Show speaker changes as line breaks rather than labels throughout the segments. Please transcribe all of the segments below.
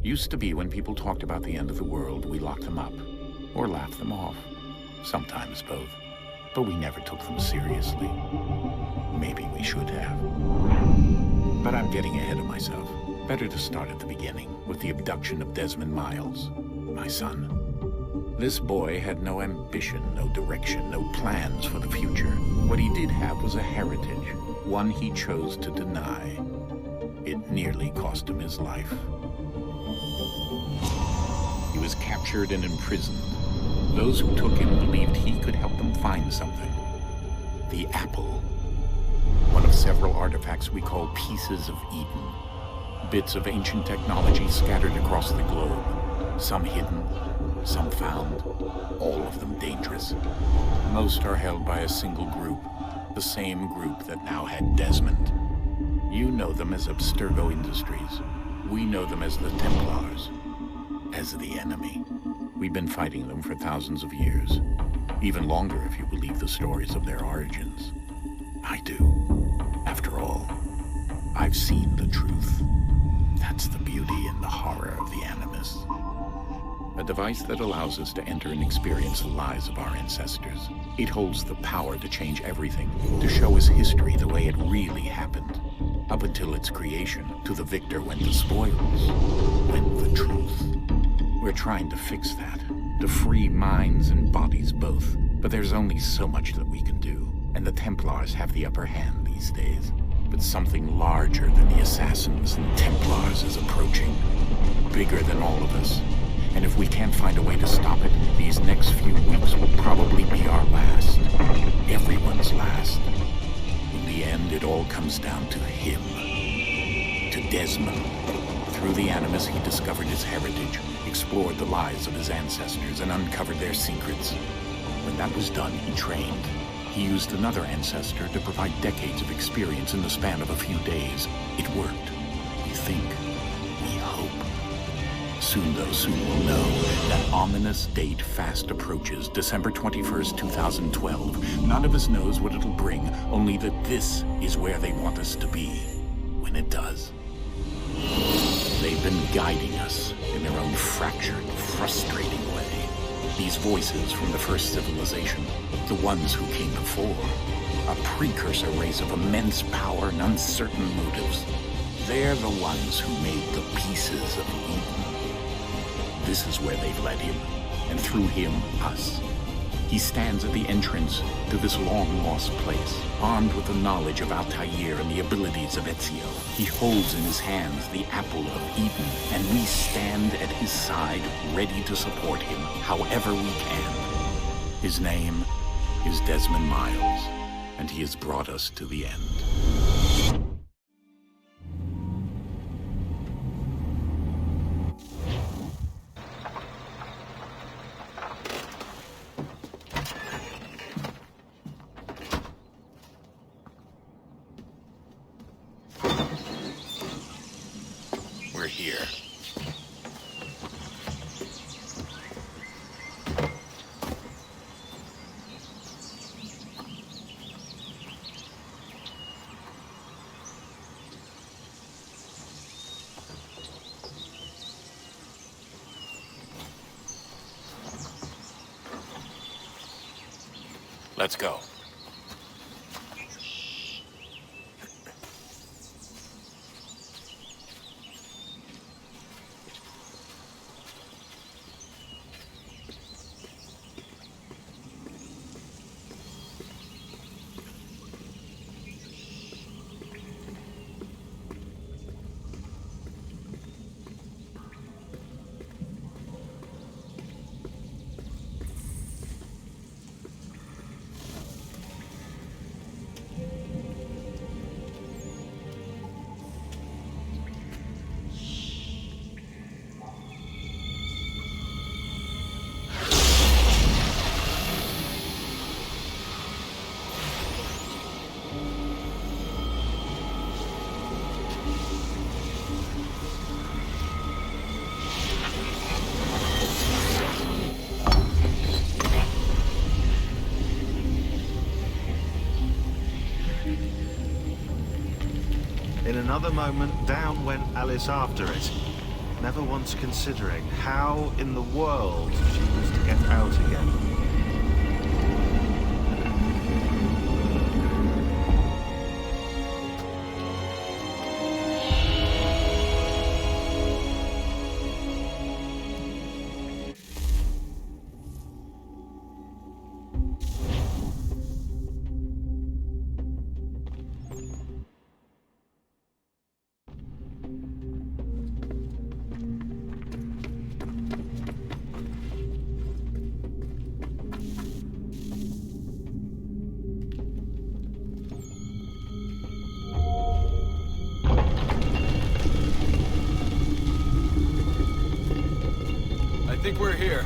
Used to be when people talked about the end of the world, we locked them up. Or laughed them off. Sometimes both. But we never took them seriously. Maybe we should have. But I'm getting ahead of myself. Better to start at the beginning, with the abduction of Desmond Miles, my son. This boy had no ambition, no direction, no plans for the future. What he did have was a heritage, one he chose to deny. It nearly cost him his life. He was captured and imprisoned. Those who took him believed he could help them find something. The apple. One of several artifacts we call Pieces of Eden. Bits of ancient technology scattered across the globe. Some hidden, some found, all of them dangerous. Most are held by a single group, the same group that now had Desmond. You know them as Abstergo Industries. We know them as the Templars, as the enemy. We've been fighting them for thousands of years, even longer if you believe the stories of their origins. I do. After all, I've seen the truth. That's the beauty and the horror of the Animus. A device that allows us to enter and experience the lives of our ancestors. It holds the power to change everything, to show us history the way it really happened. Up until its creation, to the victor went the spoils, went the truth. We're trying to fix that, to free minds and bodies both. But there's only so much that we can do, and the Templars have the upper hand these days. But something larger than the Assassins and Templars is approaching, bigger than all of us. And if we can't find a way to stop it, these next few weeks will probably be our last. Everyone's last. In the end, it all comes down to him. To Desmond. Through the Animus, he discovered his heritage, explored the lives of his ancestors, and uncovered their secrets. When that was done, he trained. He used another ancestor to provide decades of experience in the span of a few days. It worked. We think. We hope. Soon, though, soon we'll know. That ominous date fast approaches, December 21st, 2012. None of us knows what it'll bring, only that this is where they want us to be, when it does. They've been guiding us in their own fractured, frustrating way. These voices from the first civilization, the ones who came before, a precursor race of immense power and uncertain motives. They're the ones who made the Pieces of Eden. This is where they've led him, and through him, us. He stands at the entrance to this long-lost place, armed with the knowledge of Altair and the abilities of Ezio. He holds in his hands the Apple of Eden, and we stand at his side, ready to support him however we can. His name is Desmond Miles, and he has brought us to the end. We're here. Let's go.
In another moment, down went Alice after it. never once considering how in the world she was to get out again.
I think we're here.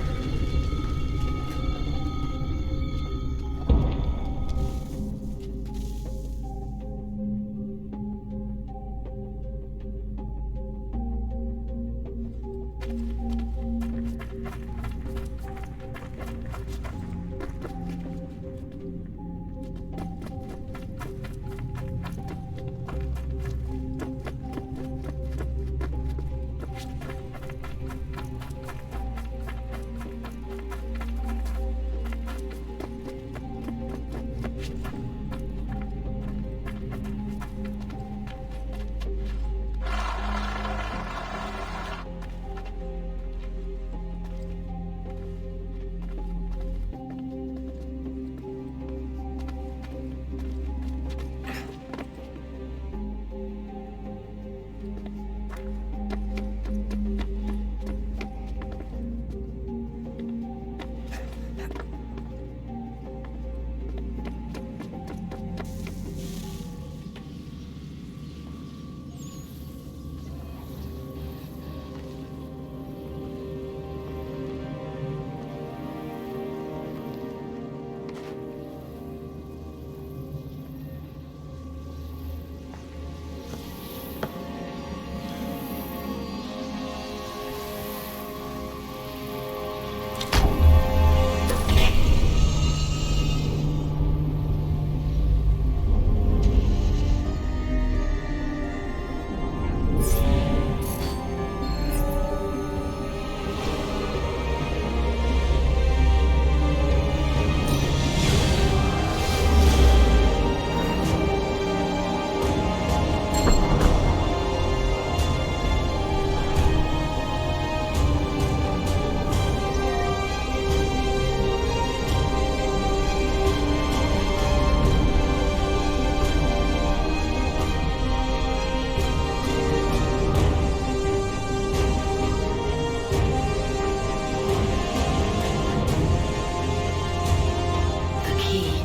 The key.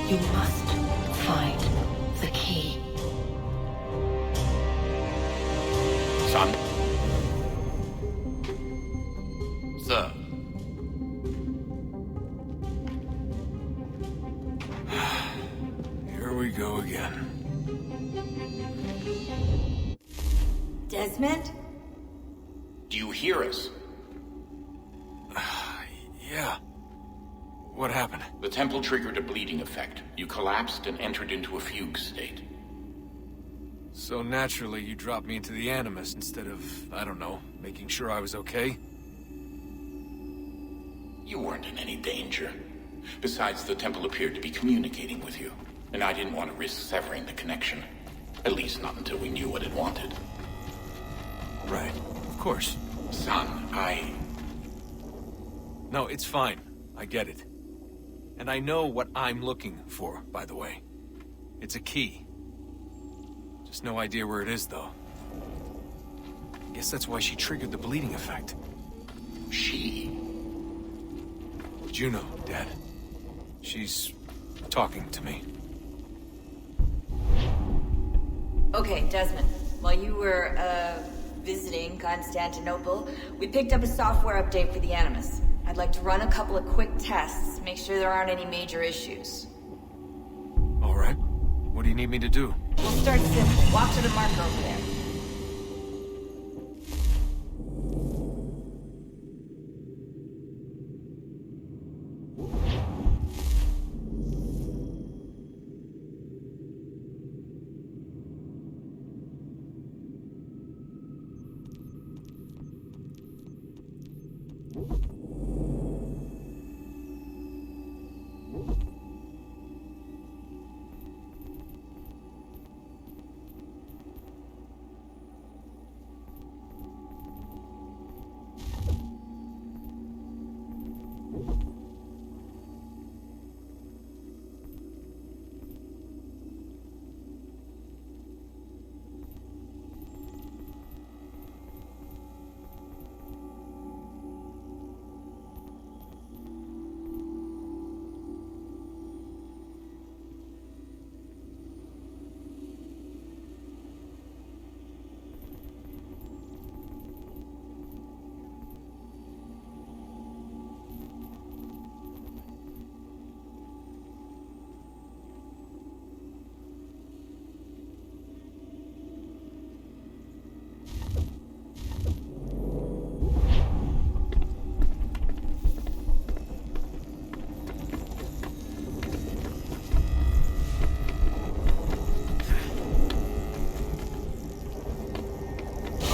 You must find the key.
Son,
Sir. Here we go again.
Desmond?
do you hear us?
Yeah. What happened?
The temple triggered a bleeding effect. You collapsed and entered into a fugue state.
So naturally, you dropped me into the Animus instead of, I don't know, making sure I was okay?
You weren't in any danger. Besides, the temple appeared to be communicating with you, and I didn't want to risk severing the connection. At least not until we knew what it wanted.
Right. Of course.
Son,
No, it's fine. I get it. And I know what I'm looking for, by the way. It's a key. Just no idea where it is, though. Guess that's why she triggered the bleeding effect.
She?
Juno, Dad. She's talking to me.
Okay, Desmond. While you were, visiting Constantinople, we picked up a software update for the Animus. I'd like to run a couple of quick tests, make sure there aren't any major issues.
All right. What do you need me to do?
We'll start simple. Walk to the marker over there.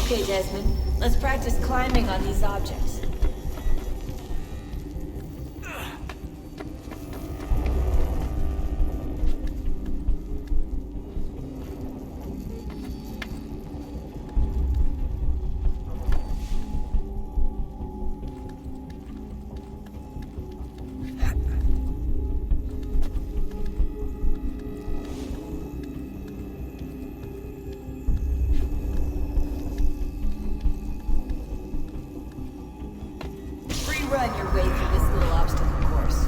Okay, Desmond. Let's practice climbing on these objects. Run your way through this little obstacle course.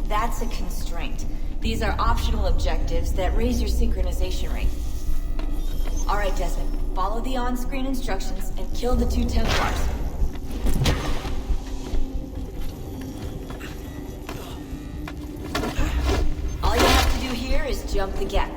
That's a constraint. These are optional objectives that raise your synchronization rate. Alright, Desmond. Follow the on-screen instructions and kill the 2 Templars. All you have to do here is jump the gap.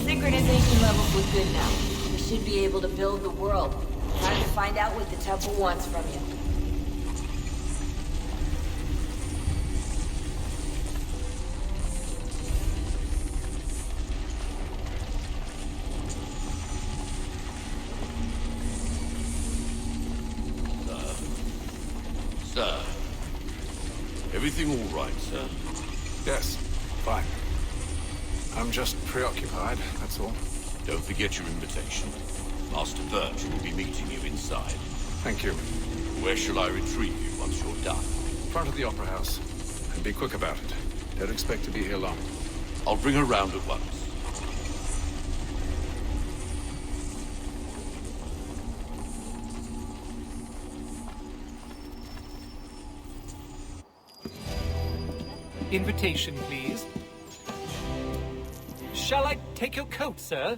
Synchronization levels look good now. We should be able to build the world. Time to find out what the temple wants from you.
Sir. Everything all right, sir?
Yes, fine. I'm just preoccupied, that's all.
Don't forget your invitation. Master Birch will be meeting you inside.
Thank you.
Where shall I retrieve you once you're done?
Front of the Opera House. And be quick about it. Don't expect to be here long.
I'll bring her round at once.
Invitation, please. Shall I take your coat, sir?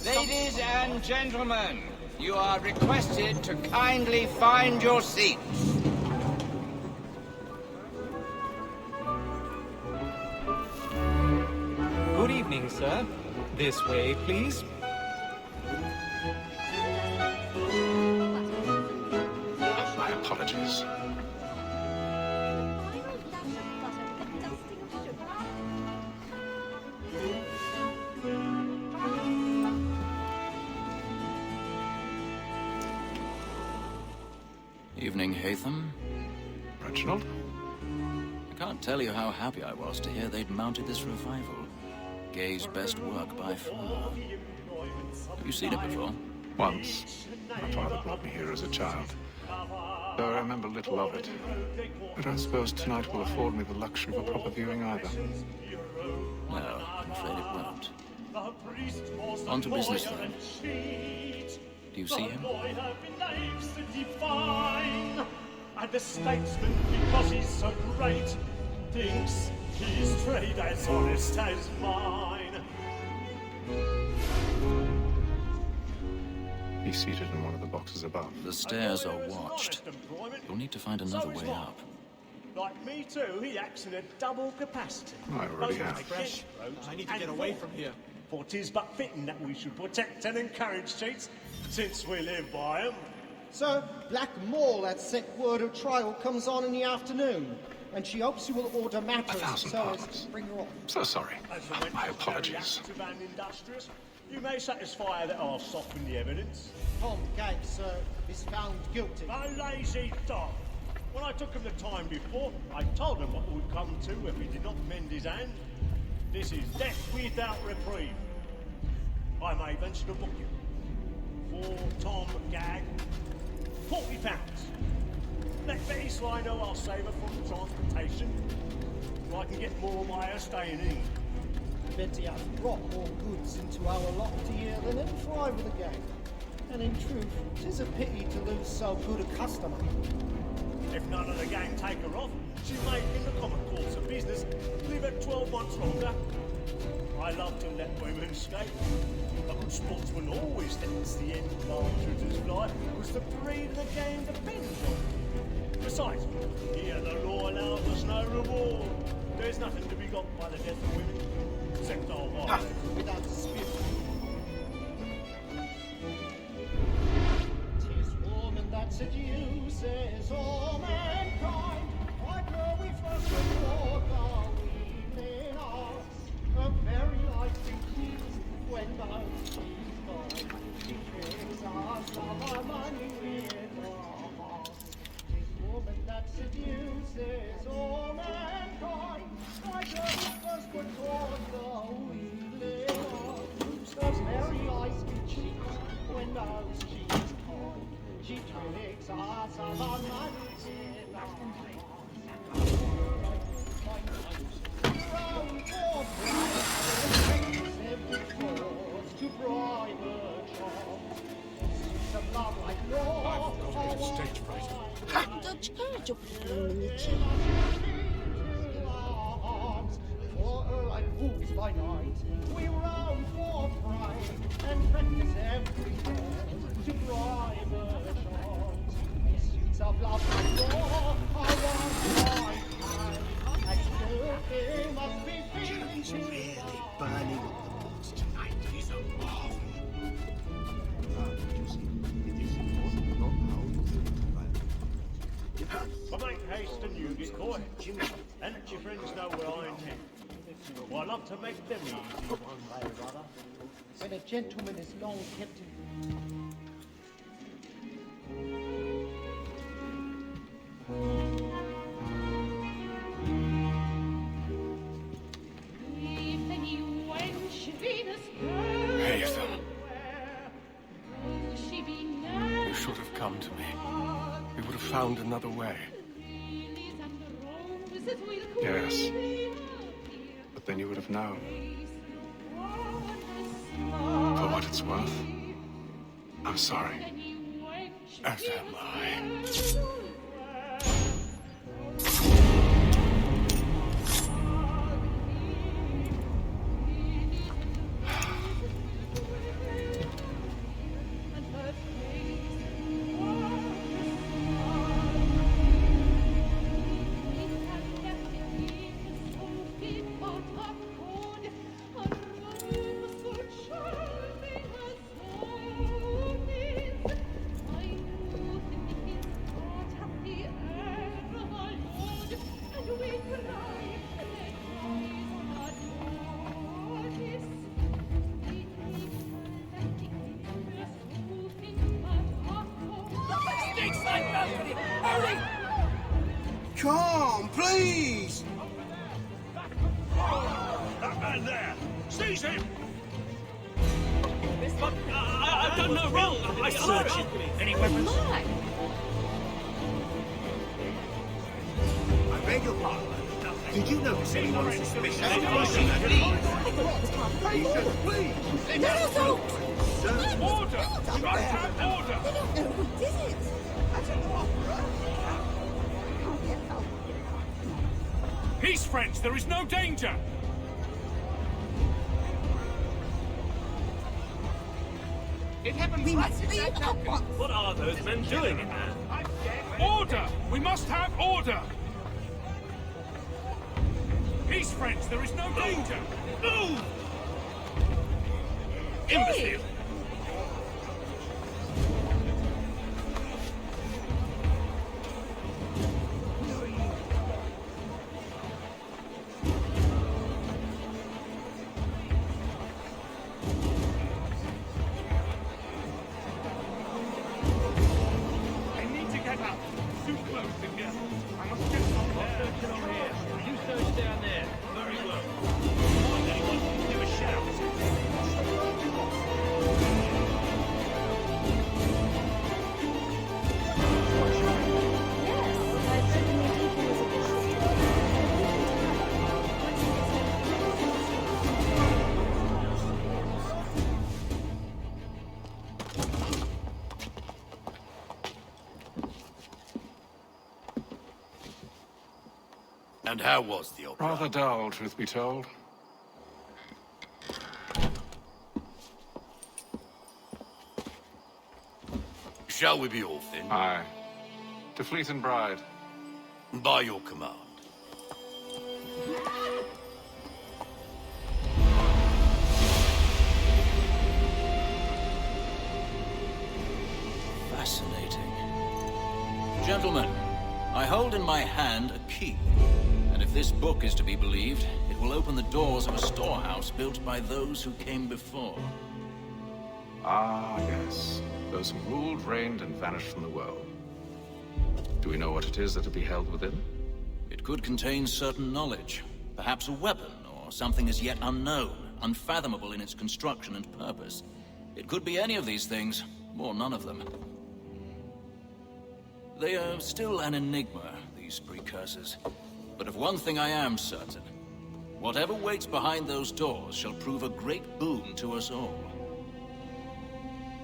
Ladies and gentlemen, you are requested to kindly find your seats.
Good evening, sir. This way, please.
Evening, Hatham.
Reginald?
I can't tell you how happy I was to hear they'd mounted this revival. Gay's best work by far. Have you seen it before?
Once. My father brought me here as a child. Though I remember little of it. I don't suppose tonight will afford me the luxury of a proper viewing either.
No, I'm afraid it won't. On to business then. Do you see him?
And the statesman, because he's so great, thinks his trade as honest as mine.
He's seated in one of the boxes above.
The stairs are watched. You'll need to find another way up.
Like me too, he acts in a double capacity.
I already have.
Fresh,
I need to get away from here.
For 'tis but fitting that we should protect and encourage cheats, since we live by 'em.
So, Black Mall had sent word of trial comes on in the afternoon, and she hopes you will order matters so as to bring her on.
So sorry. My apologies.
And industrious, you may satisfy that I'll soften the evidence.
Tom Gates, sir, is found guilty.
A lazy dog. When I took him the time before, I told him what would come to if he did not mend his hand. This is death without reprieve. I may venture to book you. For Tom Gag, £40. Let Betty Sly know I'll save her from transportation, so I can get more of my staying in.
Betty has brought more goods into our lot a year than any fly with the gang. And in truth, 'tis a pity to lose so good a customer.
If none of the gang take her off, she may, in the common course of business, leave her 12 months longer. I love to let women escape. A good sportsman always lets the end partridges fly, because the breed of the game depends on it. Besides, here the law allows us no reward. There's nothing to be got by the death of women, except our wives.
Without dispute. 'Tis woman that seduces all mankind. I know we first before the evening hours. A very life increase when the she's gone. She tricks us of our money with her heart. 'Tis woman that seduces all mankind. I know we first before the evening hours. Those very eyes can cheat when those she's gone. She tricks us of our money with her heart. Round for bribe, to bribe a child. Some love like yours.
I've got to get stage fright.
너 치카를 좀 부르는지.
For her like wolves by night, we roam for pride and practice every day to bribe a child. Suits of love like yours, I want my time. I still think must be feeling
She's really burning thoughts tonight. He's a marvel. But make haste and you get caught. And let your friends know where I intend. Well, I love to make them easy one way or other.
When a gentleman is long kept in...
Hatham. You should have come to me. We would have found another way. Yes. But then you would have known. For what it's worth, I'm sorry. As am I.
Calm, please!
That man there! Seize him! I've done no wrong! I swear it! Any weapons?
I beg your pardon. Did you notice anyone suspicious? Patience, please!
Order! You must have order!
I don't know who did it. I don't know. I'll get help.
Peace, friends! There is no danger!
It happened right at once.
What are those men doing in there? Order! We must have order! Peace, friends! There is no danger! Move! Imbecile! I need to get up. Too close in here. I must get some searching on here. You search down there. Very well. Find anyone, give a shout.
And how was the opera?
Rather dull, truth be told.
Shall we be off then?
Aye. To Fleet and Bride.
By your command.
Fascinating. Gentlemen, I hold in my hand a key. And if this book is to be believed, it will open the doors of a storehouse built by those who came before.
Ah, yes. Those who ruled, reigned, and vanished from the world. Do we know what it is that will be held within?
It could contain certain knowledge. Perhaps a weapon, or something as yet unknown, unfathomable in its construction and purpose. It could be any of these things, or none of them. They are still an enigma, these precursors. But of one thing I am certain. Whatever waits behind those doors shall prove a great boon to us all.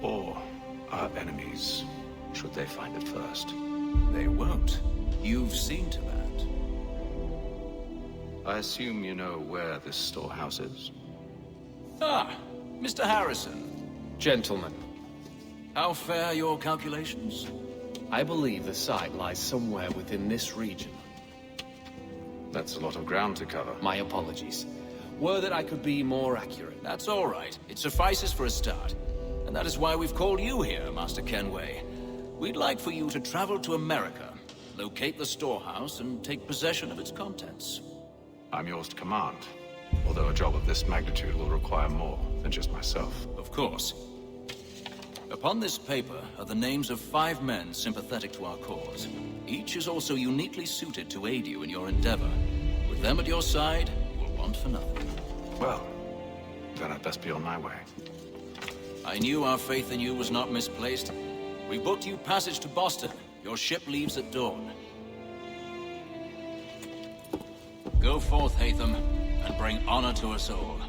Or our enemies, should they find it first.
They won't. You've seen to that.
I assume you know where this storehouse is?
Ah, Mr. Harrison.
Gentlemen,
How fare your calculations?
I believe the site lies somewhere within this region.
That's a lot of ground to cover.
My apologies. Were that I could be more accurate.
That's all right. It suffices for a start. And that is why we've called you here, Master Kenway. We'd like for you to travel to America, locate the storehouse, and take possession of its contents.
I'm yours to command. Although a job of this magnitude will require more than just myself.
Of course. Upon this paper are the names of 5 men sympathetic to our cause. Each is also uniquely suited to aid you in your endeavor. With them at your side, you will want for nothing.
Well, then I'd best be on my way.
I knew our faith in you was not misplaced. We booked you passage to Boston. Your ship leaves at dawn. Go forth, Hatham, and bring honor to us all.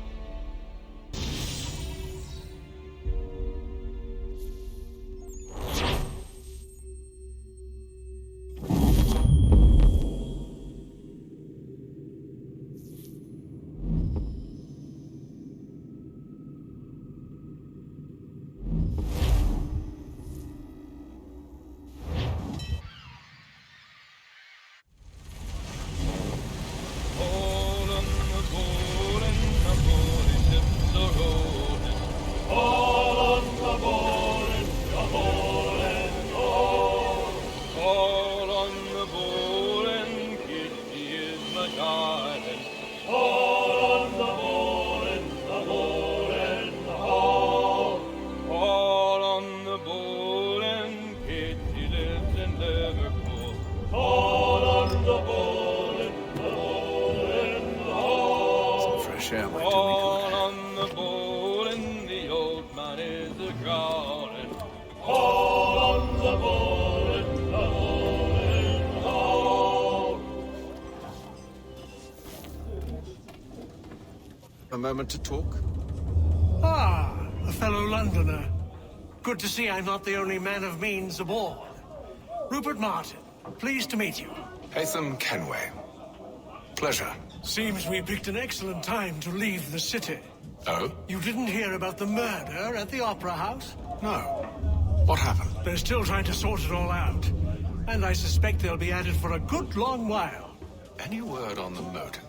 All on the board and the board.
A moment to talk?
Ah, a fellow Londoner. Good to see I'm not the only man of means aboard. Rupert Martin, pleased to meet you.
Haytham Kenway. Pleasure.
Seems we picked an excellent time to leave the city.
Oh?
You didn't hear about the murder at the Opera House?
No. What happened?
They're still trying to sort it all out. And I suspect they'll be at it for a good long while.
Any word on the motive?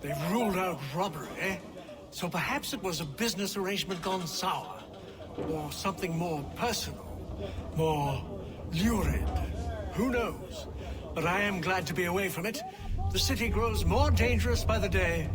They've ruled out robbery, so perhaps it was a business arrangement gone sour. Or something more personal, more lurid. Who knows? But I am glad to be away from it. The city grows more dangerous by the day.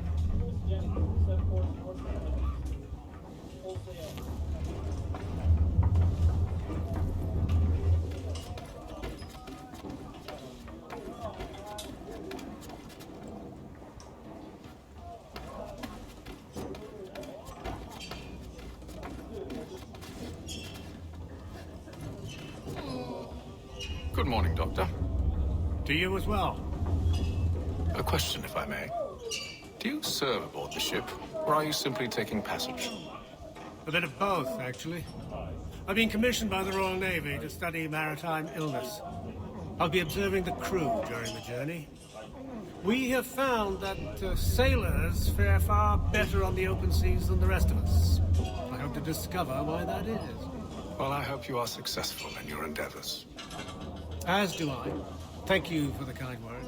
Good morning, Doctor.
To you as well.
A question, if I may. Do you serve aboard the ship, or are you simply taking passage?
A bit of both, actually. I've been commissioned by the Royal Navy to study maritime illness. I'll be observing the crew during the journey. We have found that sailors fare far better on the open seas than the rest of us. I hope to discover why that is.
Well, I hope you are successful in your endeavors.
As do I. Thank you for the kind words.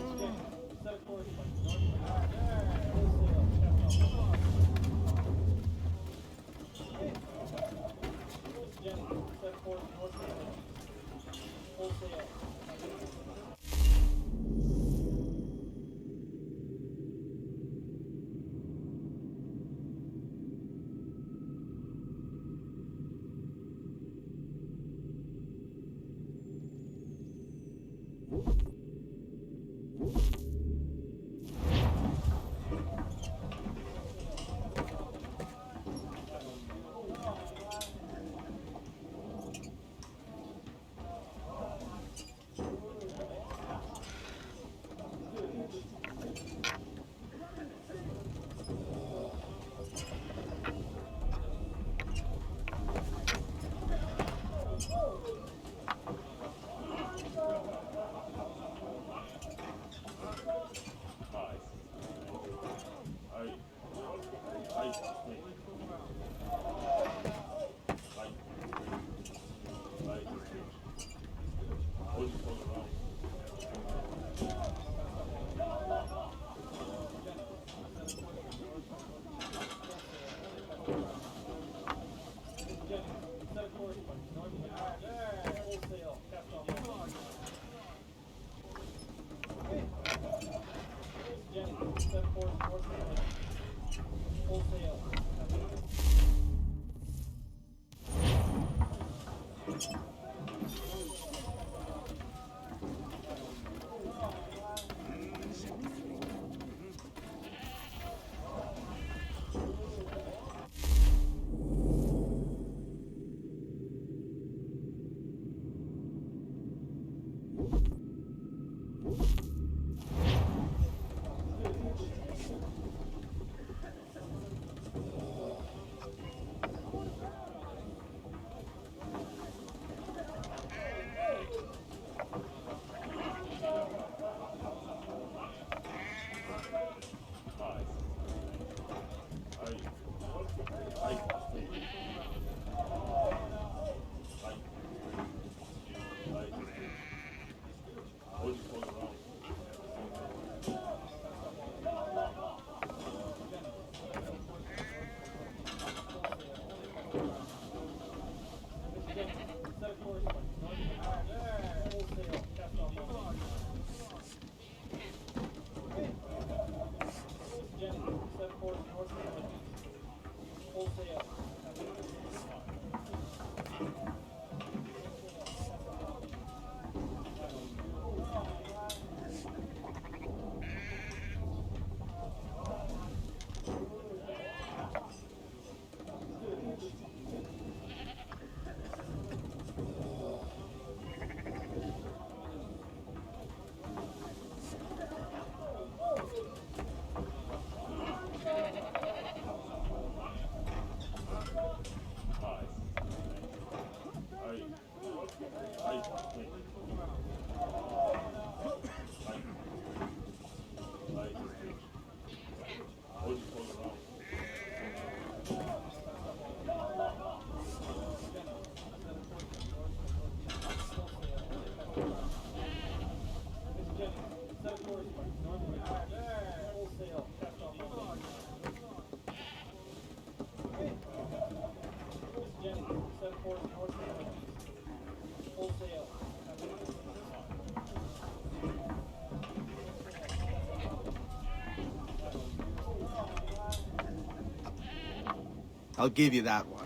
I'll give you that one.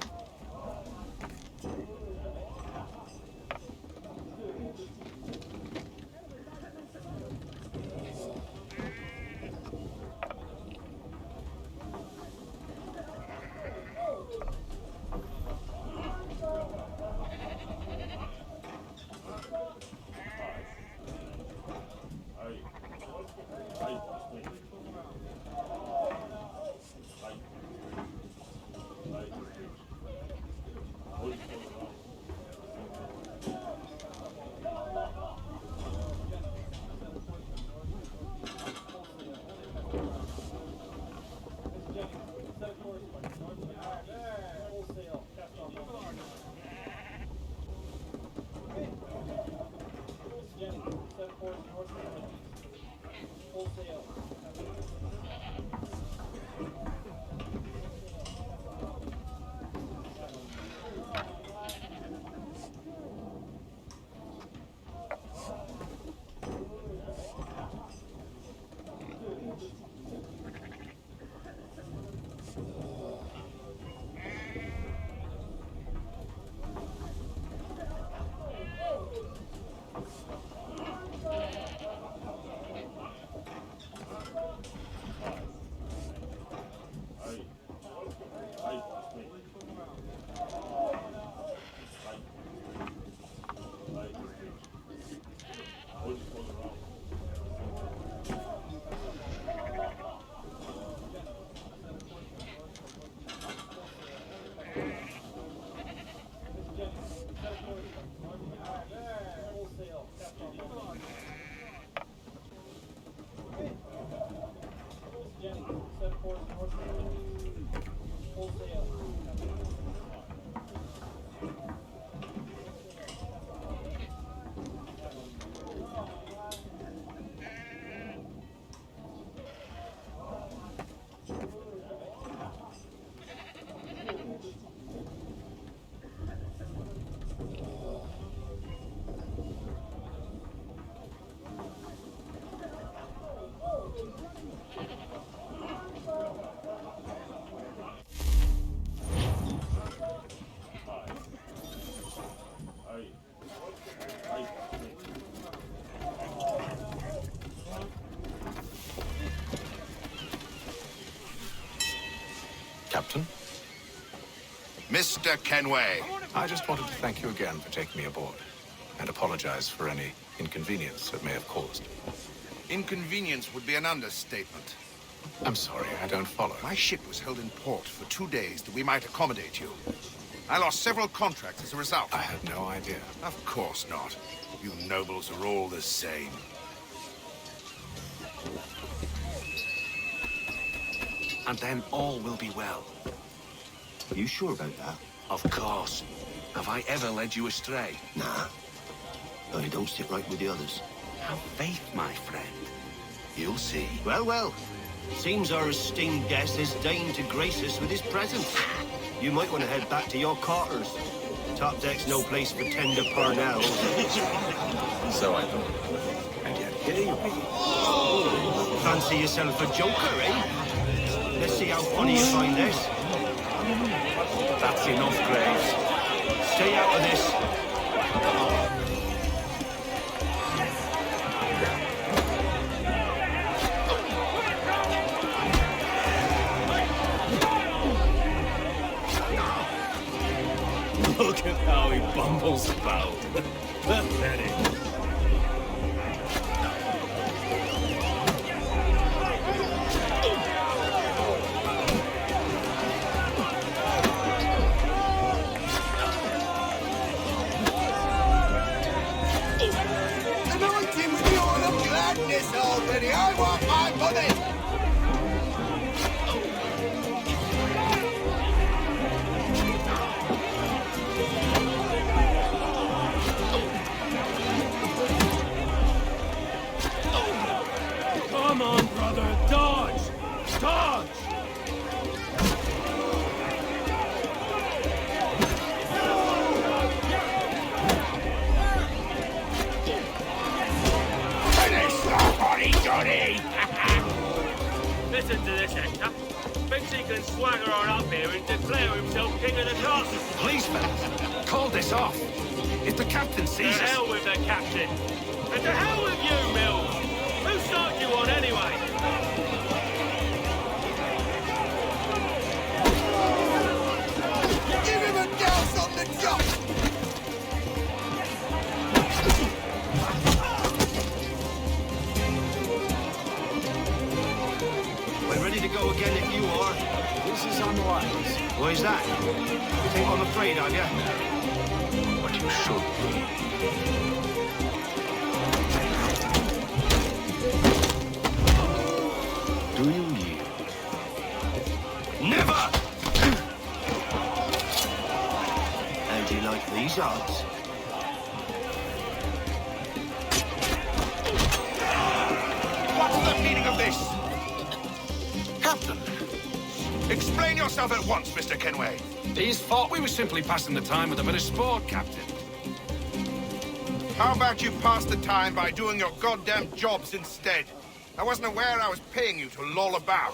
Captain?
Mr. Kenway.
I just wanted to thank you again for taking me aboard, and apologize for any inconvenience it may have caused.
Inconvenience would be an understatement.
I'm sorry, I don't follow.
My ship was held in port for 2 days that we might accommodate you. I lost several contracts as a result.
I had no idea.
Of course not. You nobles are all the same.
And then all will be well.
Are you sure about that?
Of course. Have I ever led you astray?
Nah. No, you don't sit right with the others.
Have faith, my friend. You'll see.
Well, well. Seems our esteemed guest has deigned to grace us with his presence. You might want to head back to your quarters. Top deck's no place for tender Parnell.
So I thought. And yet here you be.
Fancy yourself a joker, eh? Let's see how funny you find this.
That's enough, Graves.
Stay out of this.
Look at how he bumbles about. Pathetic.
Anointing with the oil of gladness already. I want my money.
Please, fellas, call this off. If the captain sees
To
us...
hell with the captain. And to hell with you, Mills. Who started you on anyway?
Give him a douse on the job!
We're ready to go again if you are.
This is unwise.
Why's that? You think I'm afraid of you?
But you should be. Do you yield?
Never! How do you like these odds?
What's the meaning of this?
Captain,
Explain yourself at once, Mr. Kenway.
his fault. We were simply passing the time with a bit of sport, Captain.
How about you pass the time by doing your goddamn jobs instead? I wasn't aware I was paying you to loll about.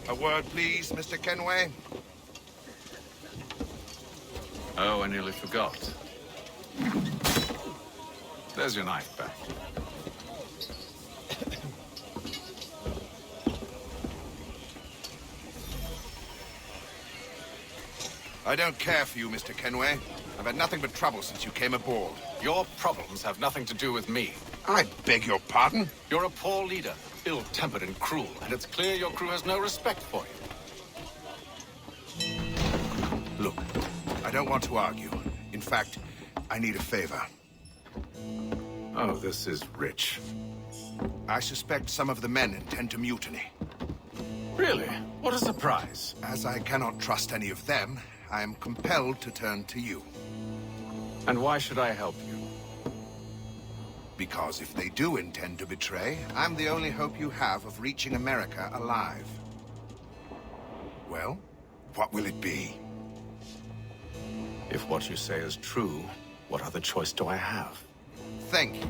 A word, please, Mr. Kenway.
Oh, I nearly forgot. There's your knife back.
I don't care for you, Mr. Kenway. I've had nothing but trouble since you came aboard.
Your problems have nothing to do with me.
I beg your pardon?
You're a poor leader, ill-tempered and cruel, and it's clear your crew has no respect for you.
Look, I don't want to argue. In fact, I need a favor.
Oh, this is rich.
I suspect some of the men intend to mutiny.
Really? What a surprise.
As I cannot trust any of them, I am compelled to turn to you.
And why should I help you?
Because if they do intend to betray, I'm the only hope you have of reaching America alive. Well, what will it be?
If what you say is true, what other choice do I have?
Thank you.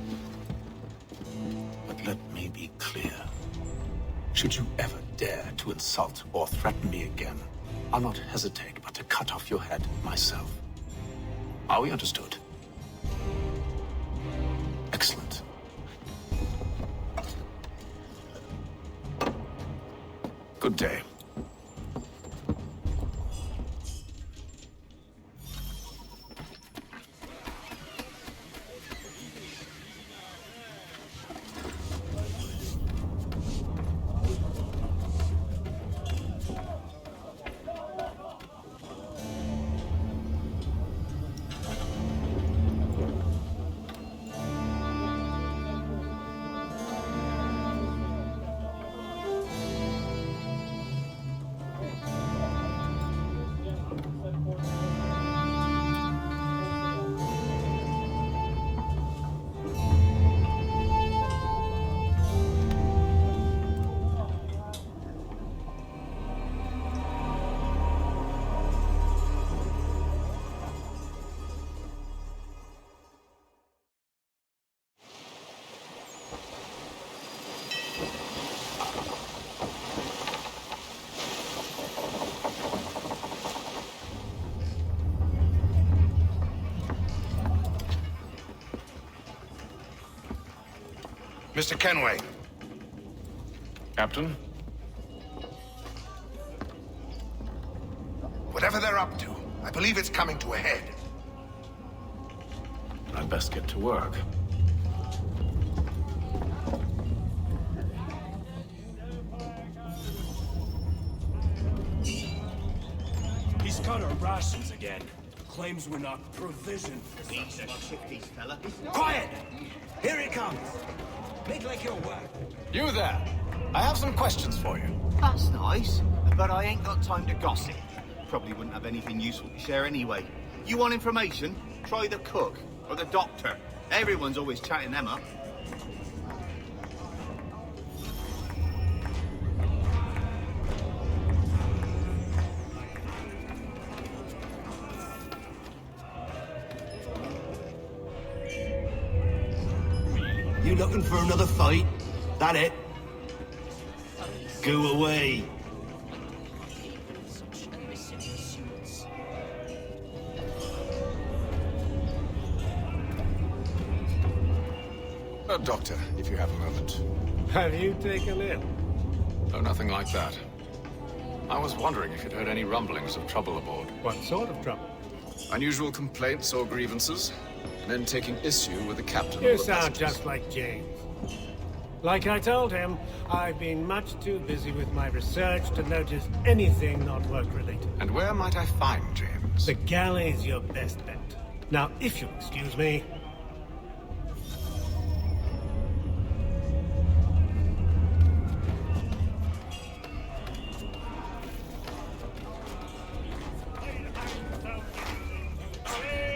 But let me be clear. Should you ever dare to insult or threaten me again, I'll not hesitate but to cut off your head myself. Are we understood? Excellent. Good day.
Mr. Kenway.
Captain?
Whatever they're up to, I believe it's coming to a head.
I'd best get to work.
He's cut our rations again. Claims we're not provisioned for
He's a shifty fella.
Quiet! Here he comes. Make like your work.
You there! I have some questions for you.
That's nice, but I ain't got time to gossip. Probably wouldn't have anything useful to share anyway. You want information? Try the cook or the doctor. Everyone's always chatting them up.
You looking for another fight? That it? Go away.
about Doctor, if you have a moment.
Have you taken ill?
Oh, nothing like that. I was wondering if you'd heard any rumblings of trouble aboard.
What sort of trouble?
Unusual complaints or grievances? Men taking issue with the captain
You
of the
sound
passengers.
just like James. Like I told him, I've been much too busy with my research to notice anything not work-related.
And where might I find James?
The galley's your best bet. Now, if you'll excuse me...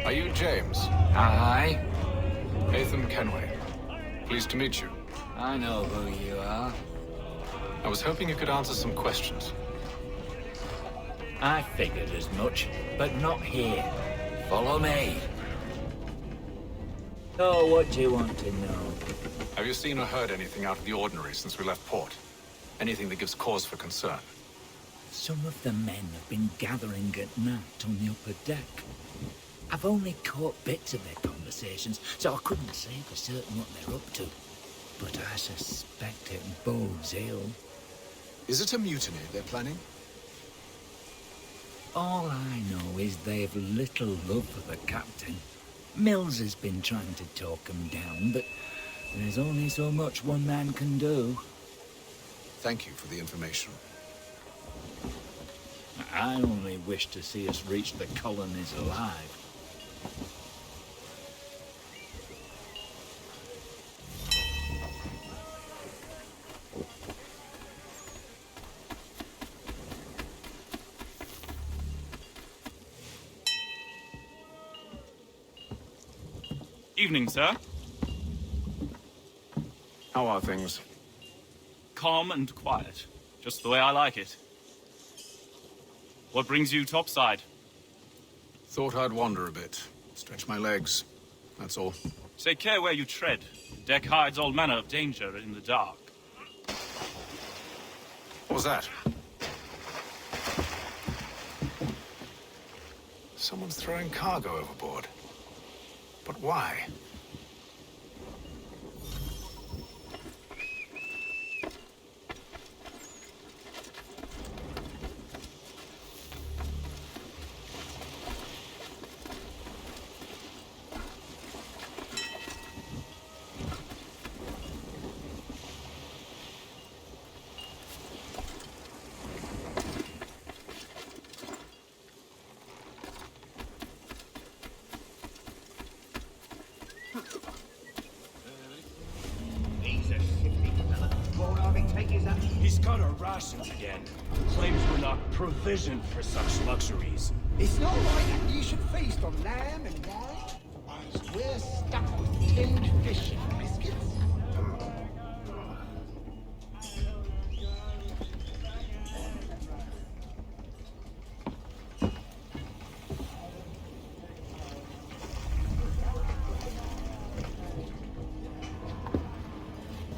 Are you James?
Aye.
Atham Kenway. Pleased to meet you.
I know who you are.
I was hoping you could answer some questions.
I figured as much, but not here. Follow me. So, what do you want to know?
Have you seen or heard anything out of the ordinary since we left port? Anything that gives cause for concern?
Some of the men have been gathering at night on the upper deck. I've only caught bits of their conversations, so I couldn't say for certain what they're up to. But I suspect it bodes ill.
Is it a mutiny they're planning?
All I know is they've little love for the captain. Mills has been trying to talk him down, but there's only so much one man can do.
Thank you for the information.
I only wish to see us reach the colonies alive.
Evening, sir.
How are things?
Calm and quiet. Just the way I like it. What brings you topside?
Thought I'd wander a bit. Stretch my legs. That's all.
Take care where you tread. The deck hides all manner of danger in the dark.
What was that? Someone's throwing cargo overboard. But why?
He's cut our rations again. Claims we're not provisioned for such luxuries.
It's not right that you should feast on lamb and wine, as we're stuck with tinned fish and biscuits.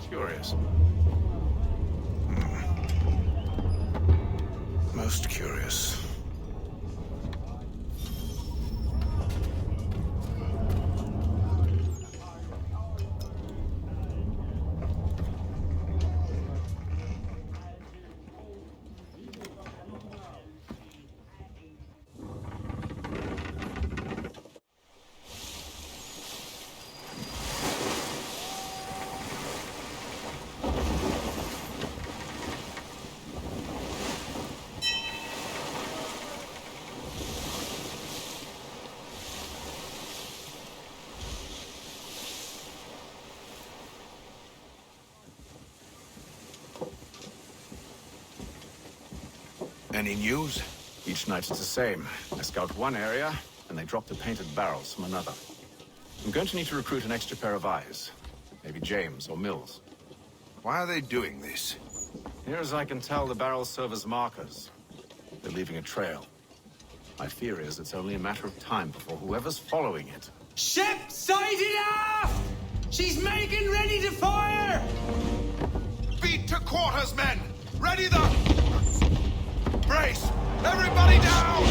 Curious. Most curious.
Any news?
Each night it's the same. I scout one area, and they drop the painted barrels from another. I'm going to need to recruit an extra pair of eyes. Maybe James or Mills.
Why are they doing this?
Near as I can tell, the barrels serve as markers. They're leaving a trail. My fear is it's only a matter of time before whoever's following it...
Ship sighted aft! She's making ready to fire!
Beat to quarters, men! Ready the... Brace! Everybody down!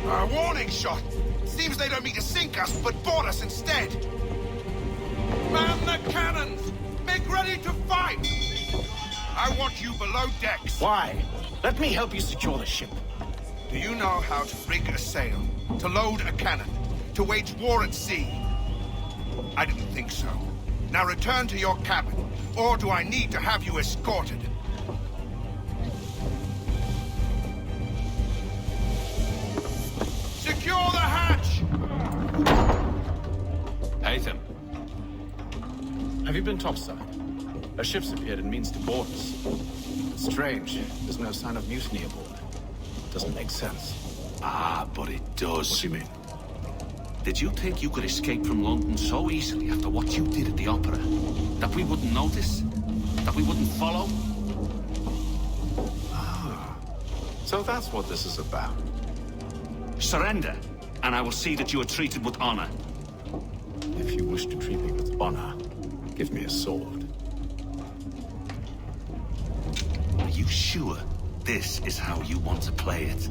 A warning shot! Seems they don't mean to sink us, but board us instead. Man the cannons! Make ready to fight! I want you below decks.
Why? Let me help you secure the ship.
Do you know how to rig a sail? To load a cannon? To wage war at sea? I didn't think so. Now return to your cabin, or do I need to have you escorted? Secure the hatch!
Haytham. Have you been topside? A ship's appeared and means to board us. It's strange. There's no sign of mutiny aboard. Doesn't make sense.
Ah, but it does.
What do you mean?
Did you think you could escape from London so easily after what you did at the opera? That we wouldn't notice? That we wouldn't follow?
Ah. So that's what this is about.
Surrender, and I will see that you are treated with honor.
If you wish to treat me with honor, give me a sword.
Are you sure this is how you want to play it?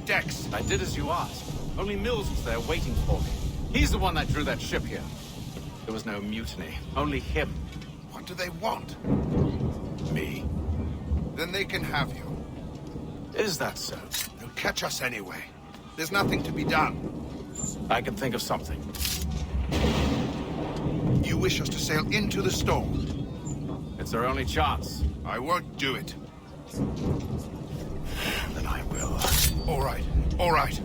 Decks.
I did as you asked. Only Mills was there waiting for me. He's the one that drew that ship here. There was no mutiny. Only him.
What do they want?
Me.
Then they can have you.
Is that so?
They'll catch us anyway. There's nothing to be done.
I can think of something.
You wish us to sail into the storm?
It's our only chance.
I won't do it.
Then I will.
All right. All right.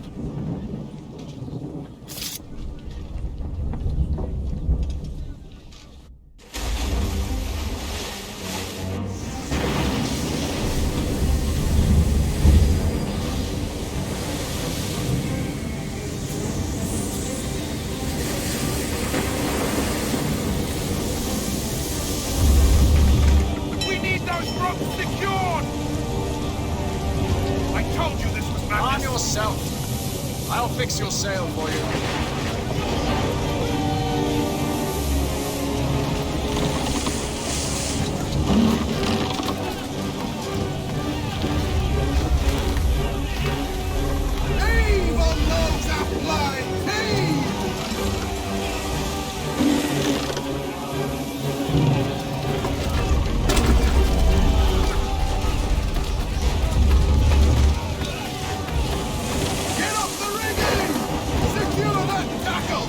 We need those ropes secured! I told you this was madness.
Arm yourself. I'll fix your sail for you.
Heave on those outlines! Heave! Get off the rigging! Secure that tackle!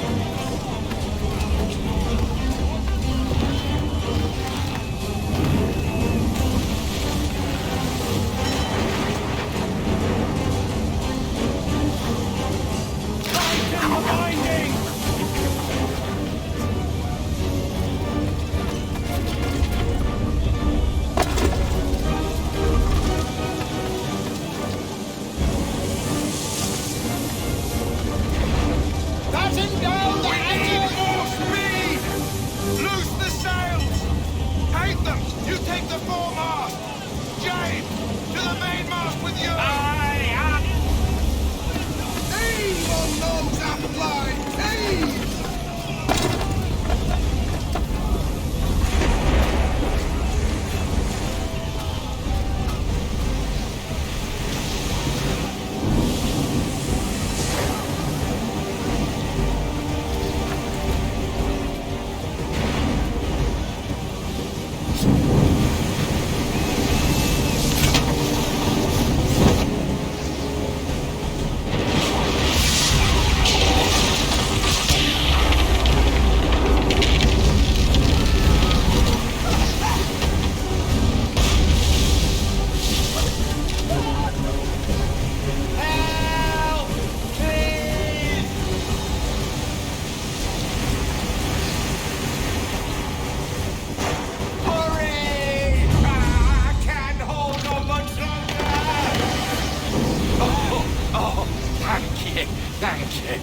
Thank you.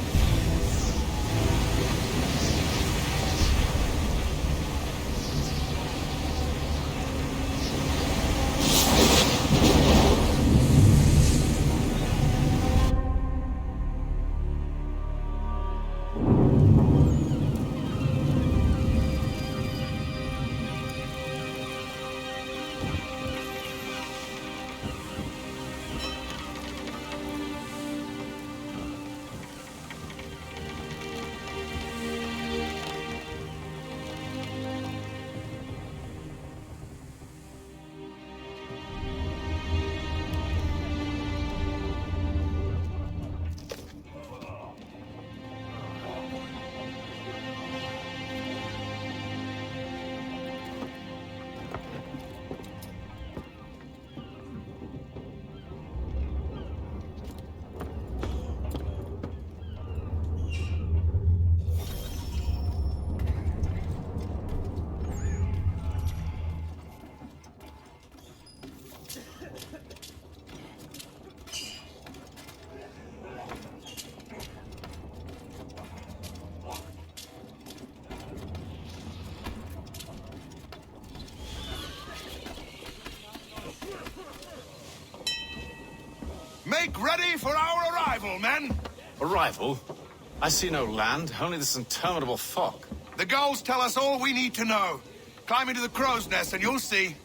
Make ready for our arrival, men!
Arrival? I see no land, only this interminable fog.
The gulls tell us all we need to know. Climb into the crow's nest and you'll see.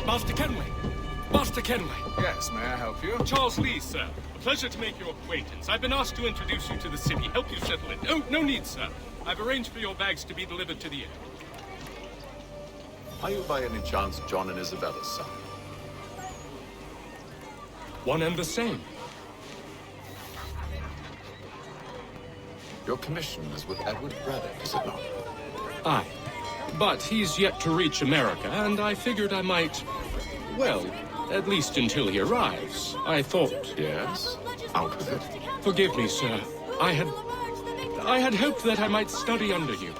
Master Kenway! Master Kenway!
Yes, may I help you?
Charles Lee, sir. A pleasure to make your acquaintance. I've been asked to introduce you to the city, help you settle in. Oh, no need, sir. I've arranged for your bags to be delivered to the inn.
Are you by any chance John and Isabella's son?
One and the same.
Your commission is with Edward Braddock, is it not?
Aye. But he's yet to reach America, and I figured I might... Well, at least until he arrives. I thought...
Yes? Out with it.
Forgive me, sir. I had hoped that I might study under you.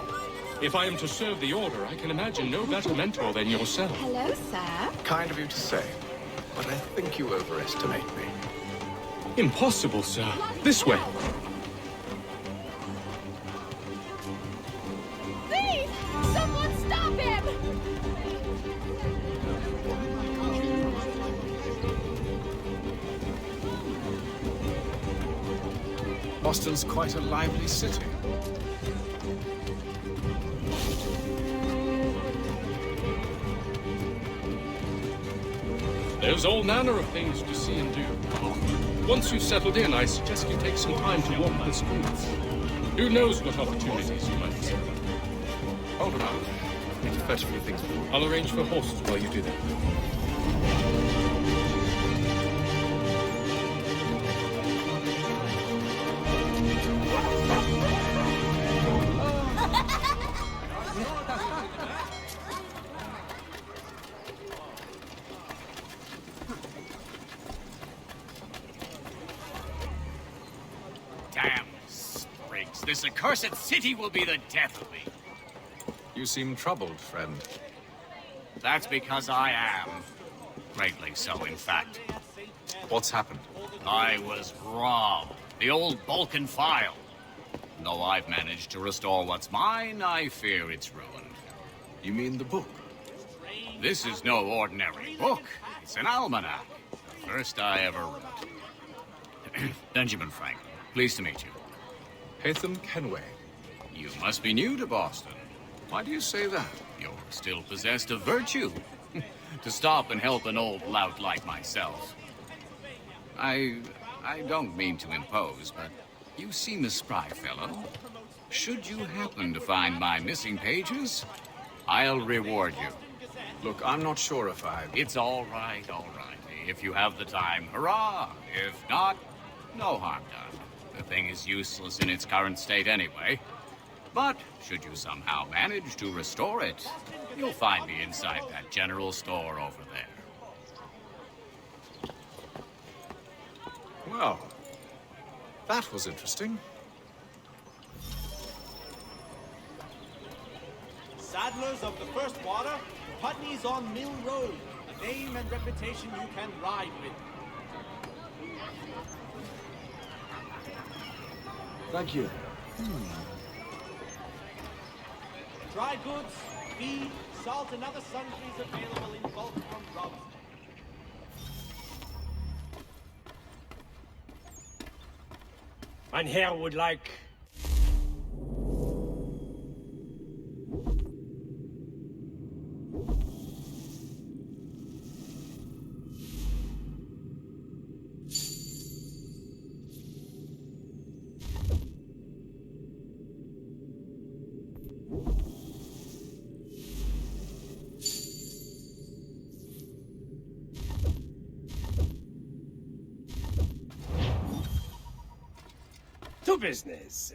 If I am to serve the Order, I can imagine no better mentor than yourself.
Hello, sir.
Kind of you to say, but I think you overestimate me.
Impossible, sir. This way.
Thief! Someone stop him!
Boston's quite a lively city.
There's all manner of things to see and do. Once you've settled in, I suggest you take some time to walk the streets. Who knows what opportunities you might see.
Hold on. I need to fetch a few things for you.
I'll arrange for horses while you do that.
Damn sprigs. This accursed city will be the death of me.
You seem troubled, friend.
That's because I am. Greatly so, in fact.
What's happened?
I was robbed. The old Balkan file. Though I've managed to restore what's mine, I fear it's ruined.
You mean the book?
This is no ordinary book. It's an almanac. The first I ever wrote. Benjamin Franklin, pleased to meet you.
Haytham Kenway.
You must be new to Boston.
Why do you say that?
You're still possessed of virtue. To stop and help an old lout like myself. I don't mean to impose, but you seem a spry fellow. Should you happen to find my missing pages, I'll reward you.
Look, I'm not sure if
It's all right, all right. If you have the time, hurrah! If not, no harm done. The thing is useless in its current state anyway. But should you somehow manage to restore it, you'll find me inside that general store over there.
Well, that was interesting.
Saddlers of the First Water, Putney's on Mill Road. A name and reputation you can ride with.
Thank you.
Dry goods, feed, salt, and other sundries available in bulk from Rob's.
Mein Herr would like... to business.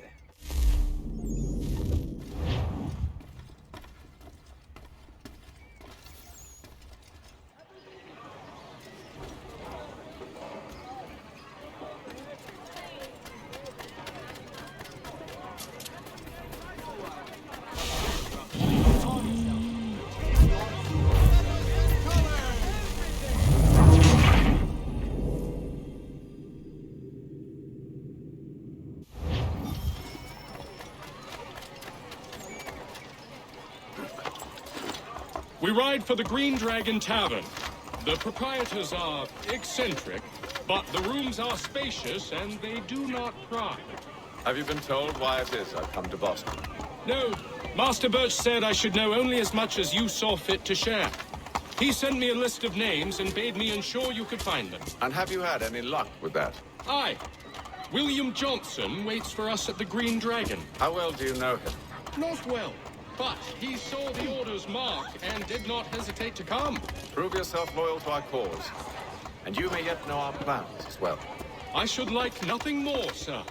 We ride for the Green Dragon Tavern. The proprietors are eccentric, but the rooms are spacious and they do not pry.
Have you been told why it is I've come to Boston?
No, Master Birch said I should know only as much as you saw fit to share. He sent me a list of names and bade me ensure you could find them.
And have you had any luck with that?
Aye. William Johnson waits for us at the Green Dragon.
How well do you know him?
Not well, but he saw the order's mark and did not hesitate to come.
Prove yourself loyal to our cause, and you may yet know our plans as well.
I should like nothing more, sir.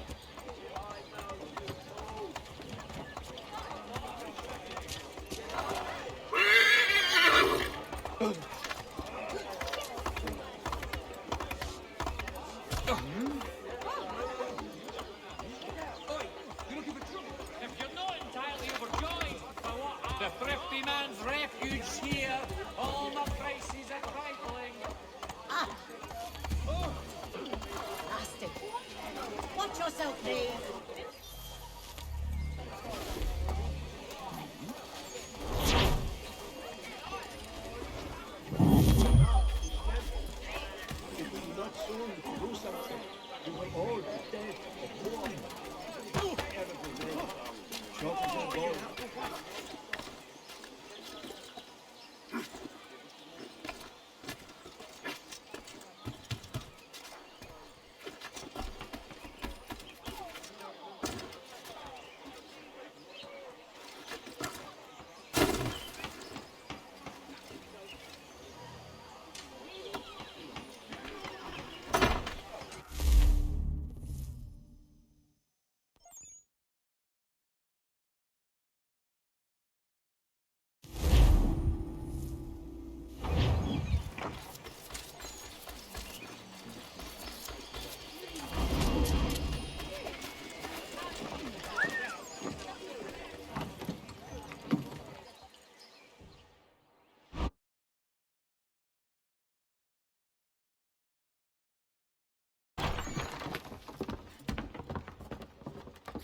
The thrifty man's refuge here. All the prices are trifling.
Ah! Oh! Nasty. Watch yourself, Dave.
If we do not soon do something, we will all be dead of war.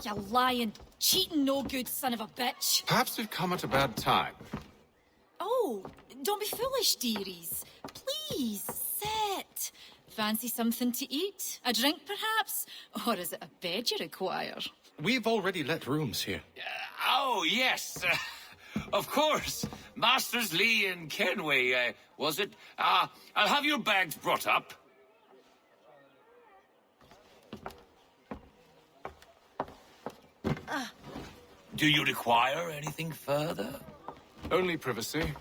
You lying, cheating, no good son of a bitch.
Perhaps we've come at a bad time.
Oh, don't be foolish, dearies. Please, sit. Fancy something to eat? A drink, perhaps? Or is it a bed you require?
We've already let rooms here.
Oh, yes. Of course. Masters Lee and Kenway, was it? I'll have your bags brought up. Do you require anything further?
Only privacy.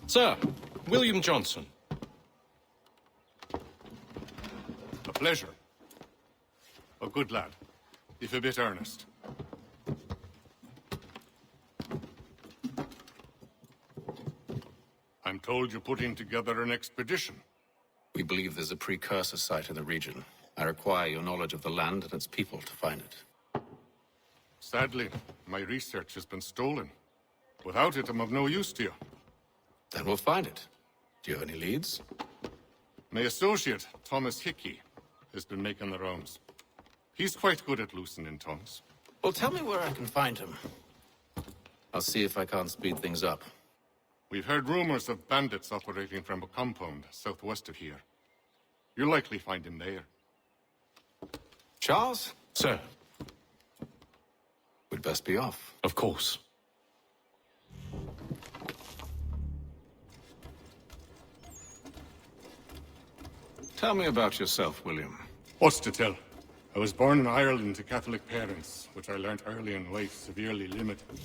Sir, William Johnson.
A pleasure. A good lad, if a bit earnest. I'm told you're putting together an expedition.
We believe there's a precursor site in the region. I require your knowledge of the land and its people to find it.
Sadly, my research has been stolen. Without it, I'm of no use to you.
Then we'll find it. Do you have any leads?
My associate, Thomas Hickey, has been making the rounds. He's quite good at loosening tongues.
Well, tell me where I can find him. I'll see if I can't speed things up.
We've heard rumors of bandits operating from a compound southwest of here. You'll likely find him there.
Charles?
Sir.
We'd best be off.
Of course.
Tell me about yourself, William.
What's to tell? I was born in Ireland to Catholic parents, which I learnt early in life severely limited.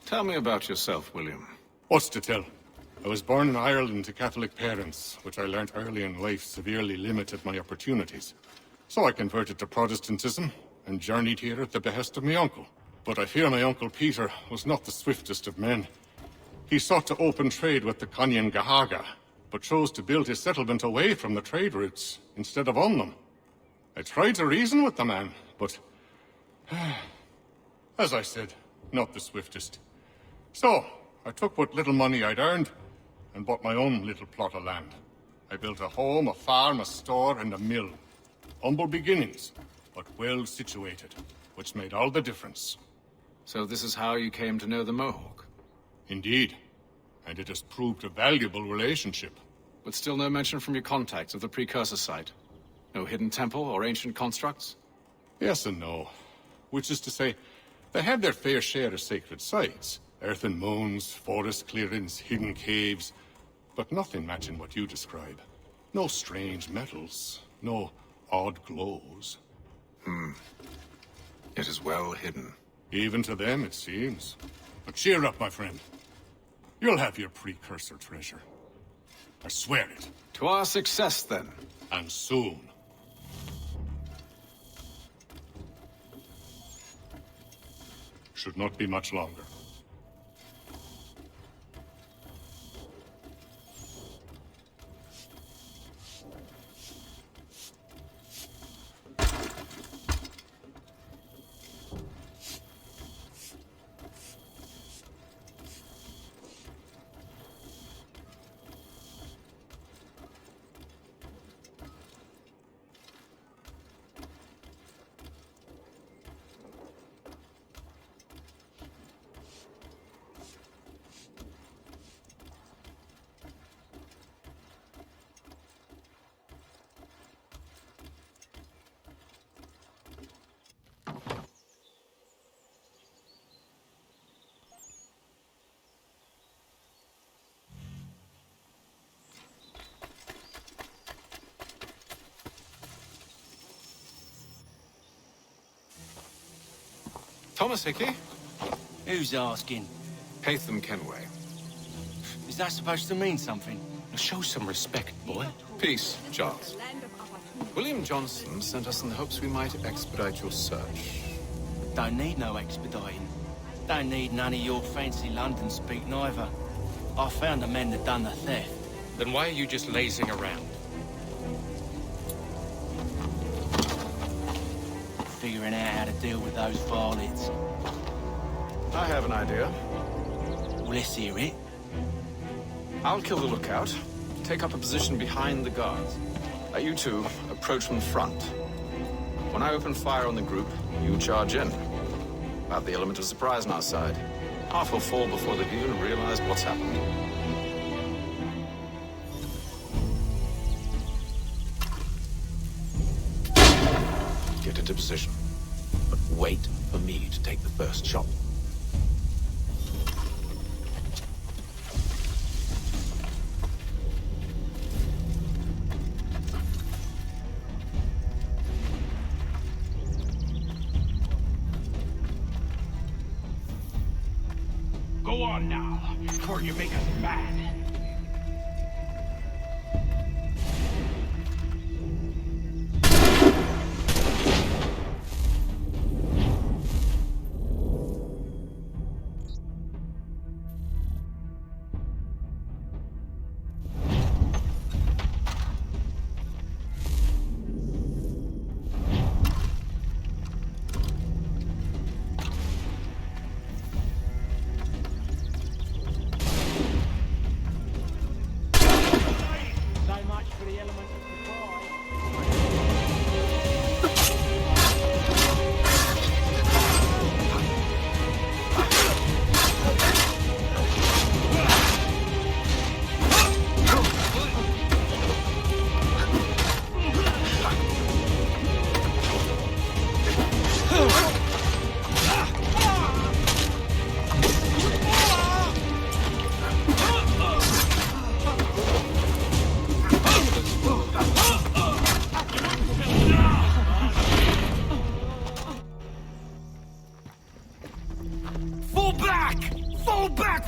Tell me about yourself, William.
What's to tell? I was born in Ireland to Catholic parents, which I learnt early in life severely limited my opportunities. So I converted to Protestantism and journeyed here at the behest of my uncle. But I fear my uncle Peter was not the swiftest of men. He sought to open trade with the Conyan Gahaga, but chose to build his settlement away from the trade routes instead of on them. I tried to reason with the man, but... as I said, not the swiftest. So, I took what little money I'd earned and bought my own little plot of land. I built a home, a farm, a store, and a mill. Humble beginnings, but well situated, which made all the difference.
So this is how you came to know the Mohawk?
Indeed. And it has proved a valuable relationship.
But still no mention from your contacts of the precursor site? No hidden temple or ancient constructs?
Yes and no. Which is to say, they had their fair share of sacred sites. Earthen mounds, forest clearings, hidden caves. But nothing matching what you describe. No strange metals. No odd glows.
It is well hidden.
Even to them, it seems. But cheer up, my friend. You'll have your precursor treasure. I swear it.
To our success, then.
And soon. Should not be much longer.
Thomas Hickey?
Who's asking?
Haytham Kenway.
Is that supposed to mean something?
Show some respect, boy.
Peace, Charles. William Johnson sent us in the hopes we might expedite your search.
Don't need no expediting.
Don't need none of your fancy London speak neither. I found the men that done the theft.
Then why are you just lazing around?
Figuring out how to deal with those varlets.
I have an idea.
Well, let's hear it.
I'll kill the lookout, take up a position behind the guards. You two approach from the front. When I open fire on the group, you charge in. Have the element of surprise on our side. Half will fall before they've even realized what's happened. Get into position, but wait for me to take the first shot.
Go on now, before you make us mad.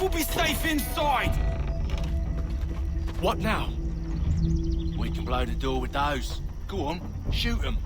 We'll be safe inside!
What now?
We can blow the door with those. Go on, shoot them.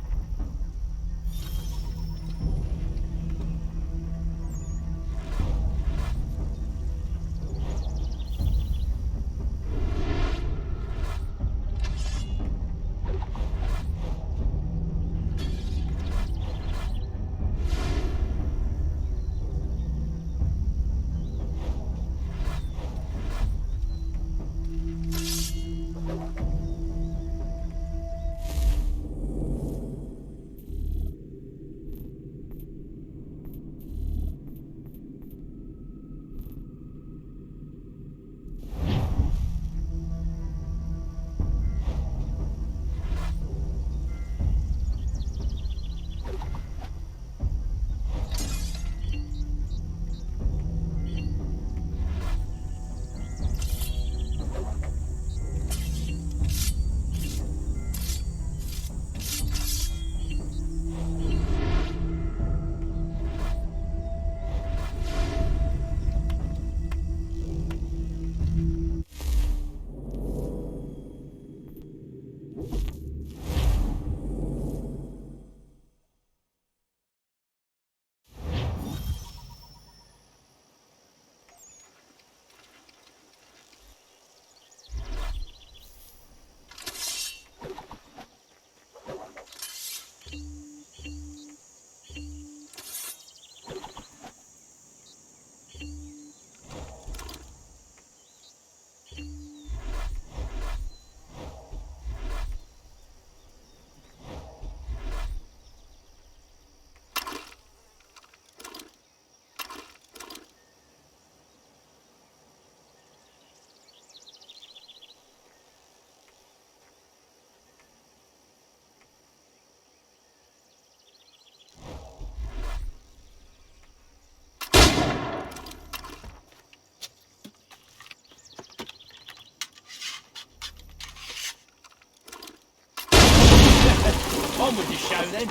On with your show, then.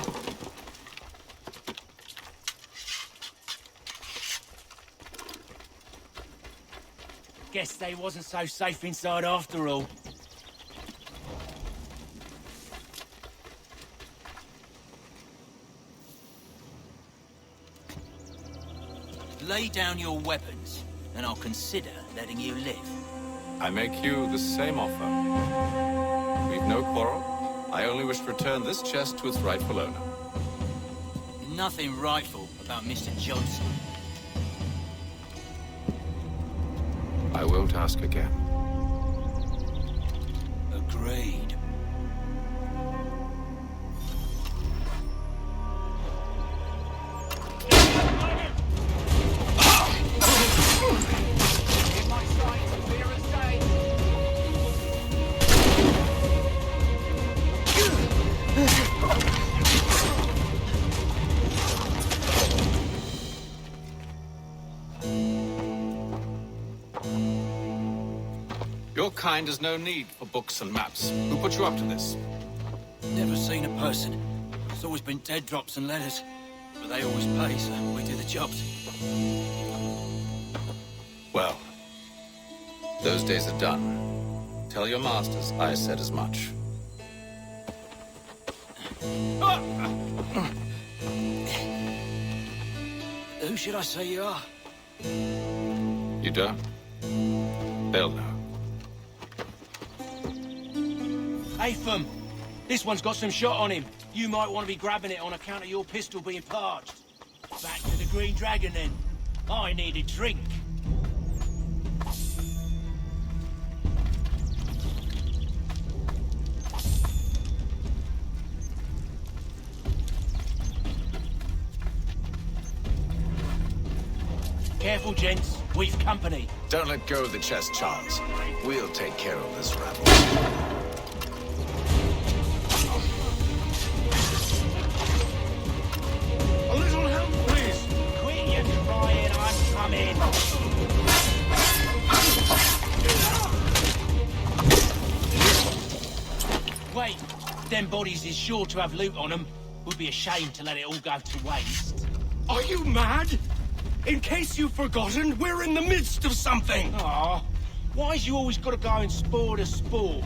Guess they wasn't so safe inside after all. lay down your weapons, and I'll consider letting you live.
I make you the same offer. We've no quarrel. I only wish to return this chest to its rightful owner.
Nothing rightful about Mr. Johnson.
I won't ask again.
Agreed.
Your kind has no need for books and maps. Who put you up to this?
Never seen a person. It's always been dead drops and letters. But they always pay, so we do the jobs.
Well, those days are done. Tell your masters I said as much.
Who should I say you are?
You don't? They'll know.
Atham, this one's got some shot on him. You might want to be grabbing it on account of your pistol being parched. Back to the Green Dragon, then. I need a drink. Careful, gents. We've company.
Don't let go of the chest, Charles. We'll take care of this rabble.
A little help, please. Quit your crying, I'm coming. Wait, them bodies is sure to have loot on them. Would be a shame to let it all go to waste.
Are you mad? In case you've forgotten, we're in the midst of something!
Aw, why's you always gotta go and spore the sport?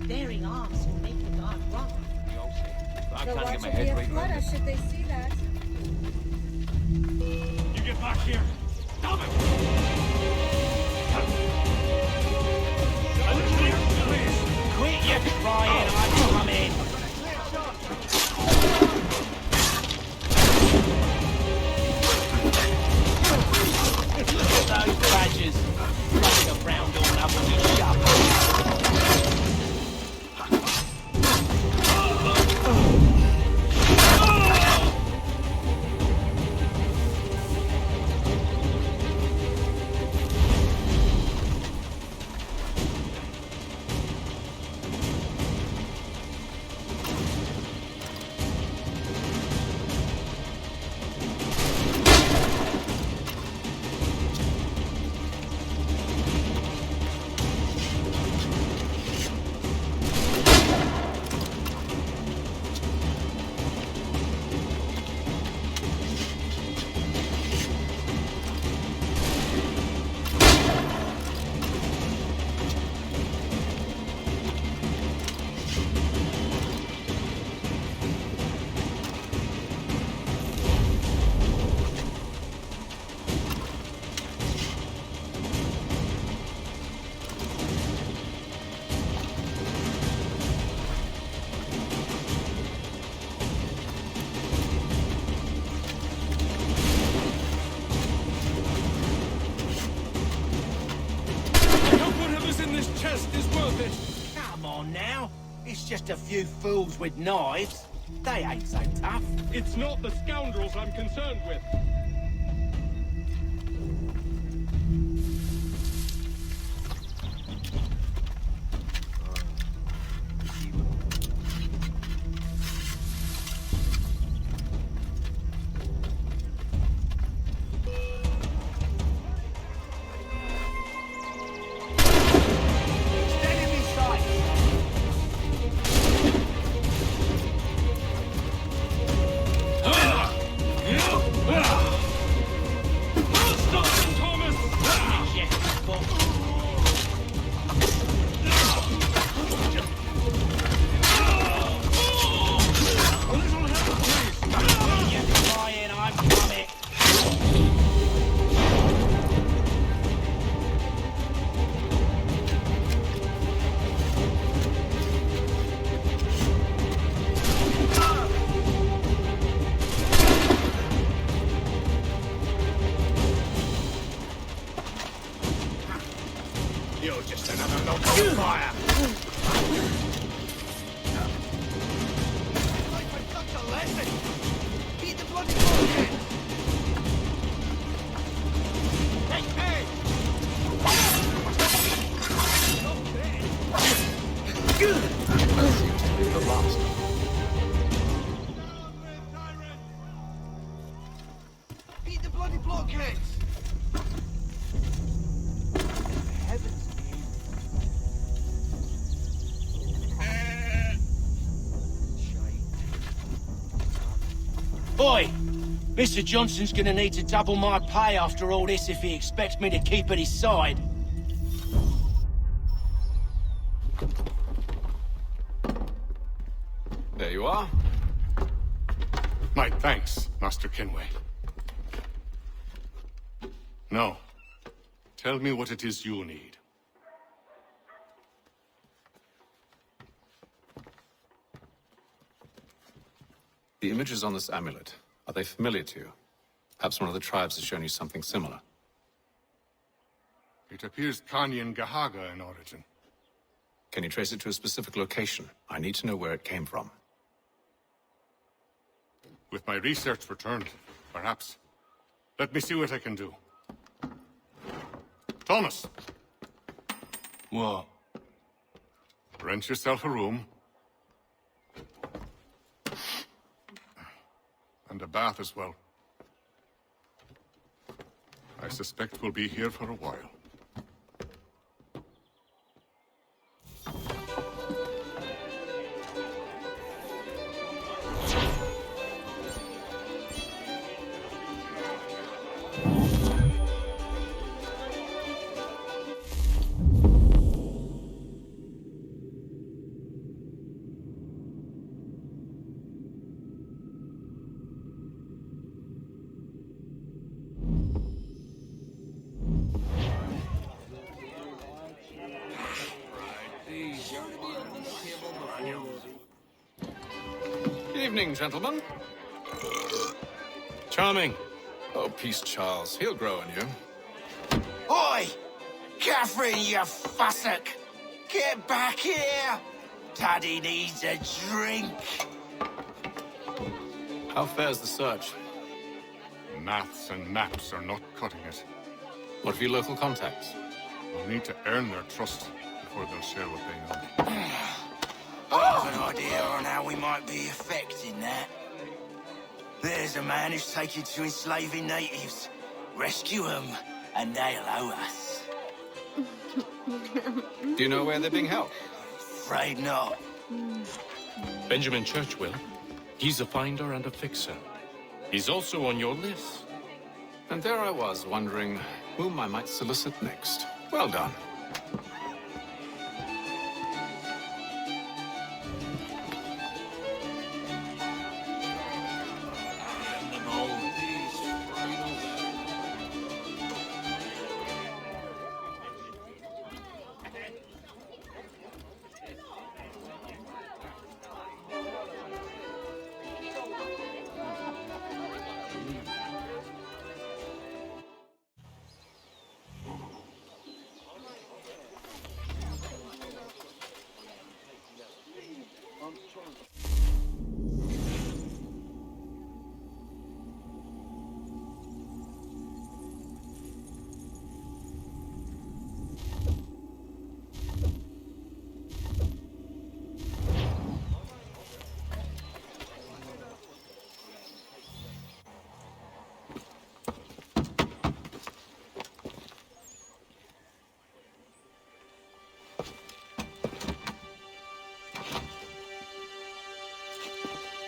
Bearing arms can make the guard wrong.
I
So
can't
why
get my
should
head
they
right
flood
now.
us should they see that?
You get back here! Stop it!
Quit your crying, I'm coming. Look at those badgers running around all over me shop.
Whatever's in this chest is worth it!
Come on now. It's just a few fools with knives. They ain't so tough.
It's not the scoundrels I'm concerned with.
Enemy sight.
Blockheads!
Heavens, Boy, Mr. Johnson's gonna need to double my pay after all this if he expects me to keep at his side.
There you are.
My thanks, Master Kenway. Now, tell me what it is you need.
The images on this amulet, are they familiar to you? Perhaps one of the tribes has shown you something similar.
It appears Kanyan Gahaga in origin.
Can you trace it to a specific location? I need to know where it came from.
With my research returned, perhaps. Let me see what I can do. Thomas!
What?
Rent yourself a room. And a bath as well. I suspect we'll be here for a while.
Evening, gentlemen.
Charming.
Oh, peace, Charles. He'll grow on you.
Oi! Catherine, you fussock! Get back here! Daddy needs a drink!
How fares the search?
Maths and maps are not cutting it.
What of your local contacts?
We'll need to earn their trust before they'll share what they know.
I have an idea on how we might be affecting that. There's a man who's taken to enslaving natives. Rescue them, and they'll owe us.
Do you know where they're being held?
Afraid not.
Benjamin Churchwill. He's a finder and a fixer. He's also on your list.
And there I was, wondering whom I might solicit next. Well done.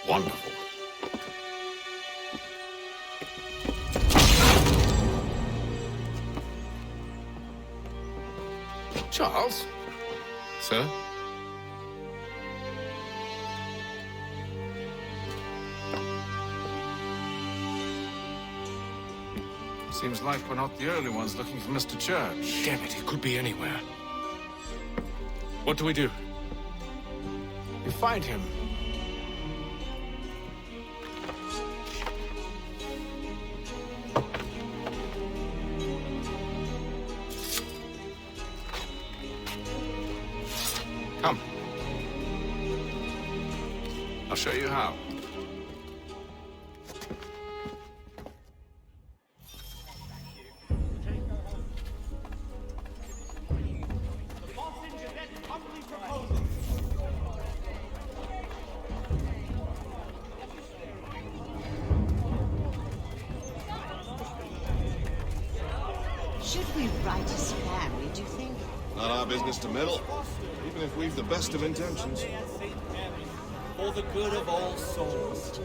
Wonderful. Charles?
Sir?
Seems like we're not the early ones looking for Mr. Church.
Damn it, he could be anywhere. What do we do?
You find him. Come. I'll show you how.
Should we write his family, do you think?
Not our business to meddle, even if we've the best of intentions.
For the good of all souls.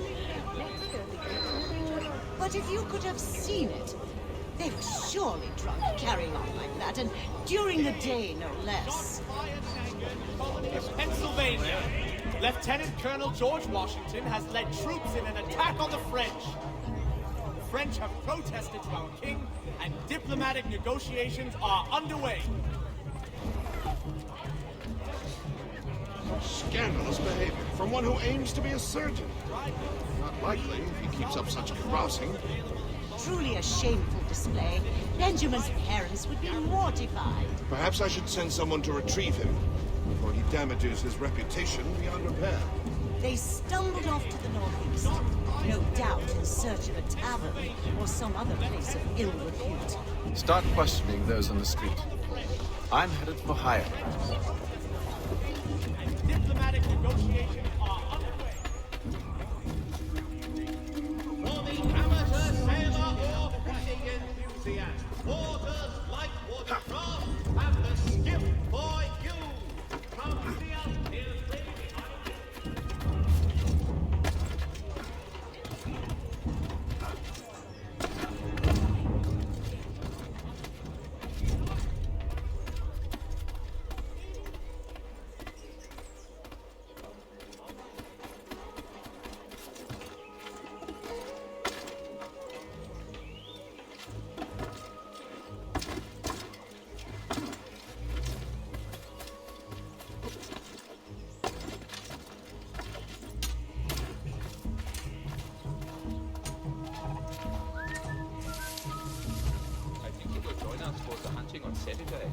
But if you could have seen it, they were surely drunk carrying on like that, and during the day, no less.
Pennsylvania, Lieutenant Colonel George Washington has led troops in an attack on the French. The French have protested to our king, and diplomatic negotiations are underway.
Scandalous behavior from one who aims to be a surgeon. Not likely if he keeps up such carousing.
Truly a shameful display. Benjamin's parents would be mortified.
Perhaps I should send someone to retrieve him before he damages his reputation beyond repair.
They stumbled off to the northeast, no doubt in search of a tavern or some other place of ill repute.
Start questioning those on the street. I'm headed for higher.
Diplomatic negotiations are underway.
For the amateur sailor or fishing enthusiast, waters like watercraft have the skiff for you. Come see us here.
Saturday.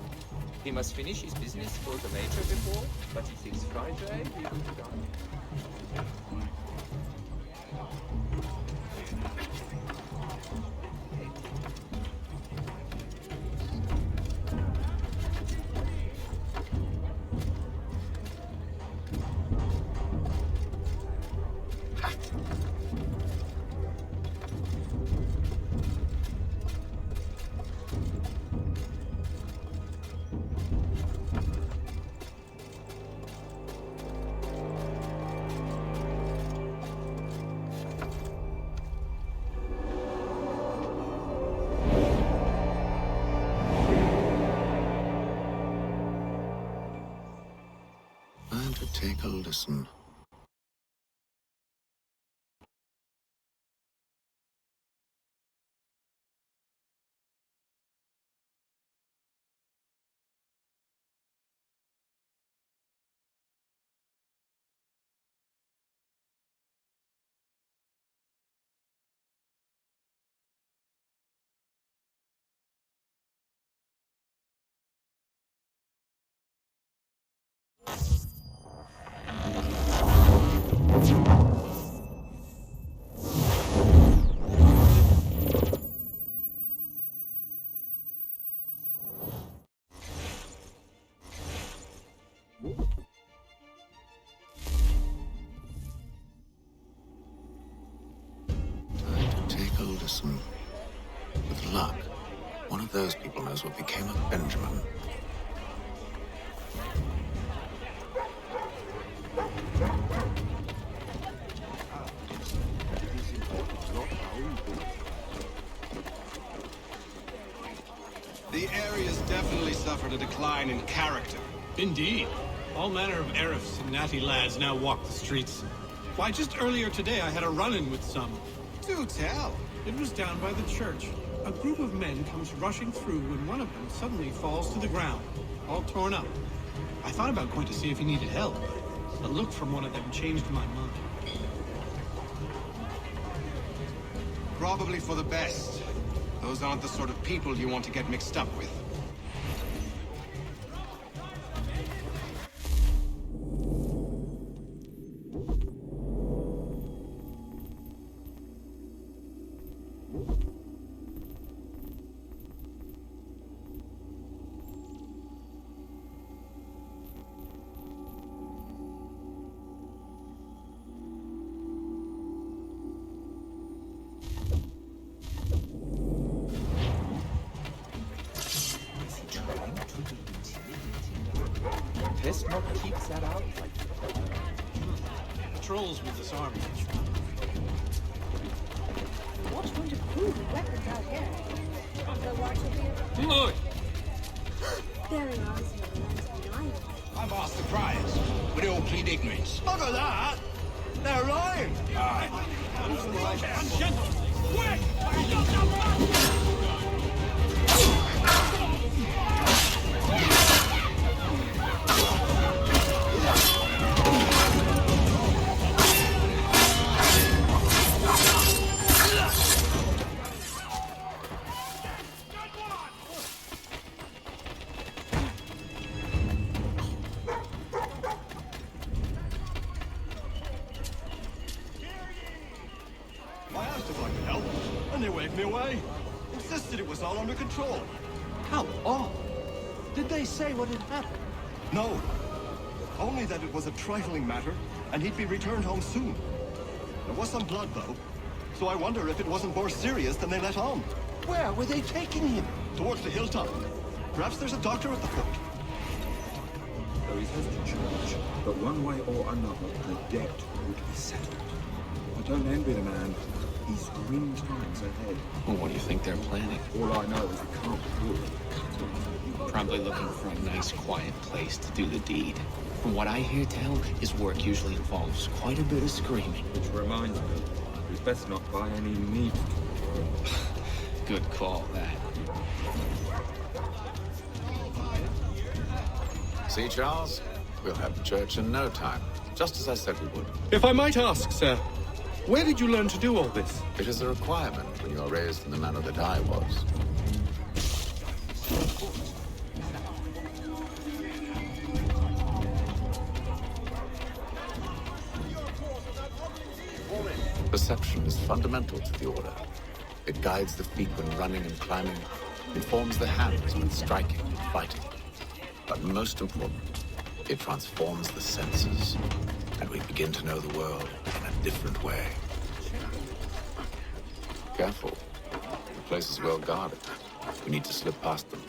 He must finish his business for the Major before, but he thinks Friday he will be done.
Take a listen. Listen. With luck, one of those people knows what became of Benjamin.
The area's definitely suffered a decline in character.
Indeed. All manner of Arifs and natty lads now walk the streets. Why, just earlier today I had a run-in with some.
Do tell.
It was down by the church. A group of men comes rushing through when one of them suddenly falls to the ground, all torn up. I thought about going to see if he needed help, but a look from one of them changed my mind.
Probably for the best. Those aren't the sort of people you want to get mixed up with.
best not keep that out.
Patrols will disarm you.
What's going to prove the weapons out here? The watch will be...
Look!
There he is.
I'm asked the priors. We all plead ignorance.
Look at that! They're lying!
Aye.
I asked if I could help, and they waved me away. Insisted it was all under control. How odd. Did they say what had happened? No. Only that it was a trifling matter, and he'd be returned home soon. There was some blood, though, so I wonder if it wasn't more serious than they let on. Where were they taking him? Towards the hilltop. Perhaps there's a doctor at the foot.
Though he's headed to church, but one way or another, the debt would be settled. I don't envy the man. He's grim times ahead.
Well, what do you think they're planning?
All I know is it can't be good.
Probably looking for a nice, quiet place to do the deed. From what I hear tell, his work usually involves quite a bit of screaming.
Which reminds me, we'd best not buy any meat.
Good call, that.
See, Charles? We'll have church in no time. Just as I said we would.
If I might ask, sir, where did you learn to do all this?
It is a requirement when you are raised in the manner that I was. Perception is fundamental to the Order. It guides the feet when running and climbing, informs the hands when striking and fighting. But most important, it transforms the senses, and we begin to know the world in a different way. Careful. The place is well guarded. We need to slip past them.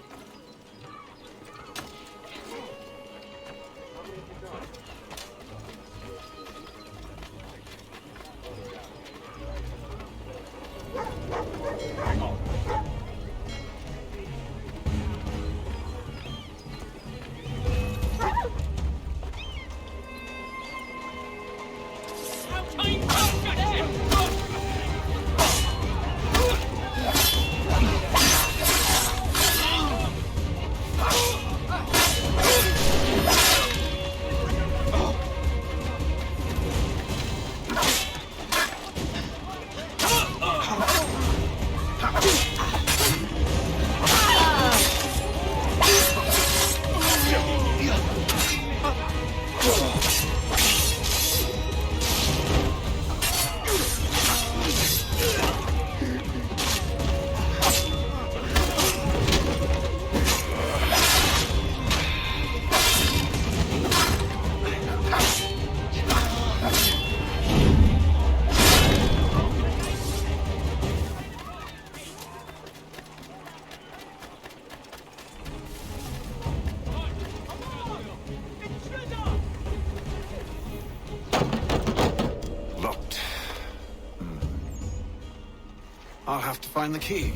I'll have to find the key.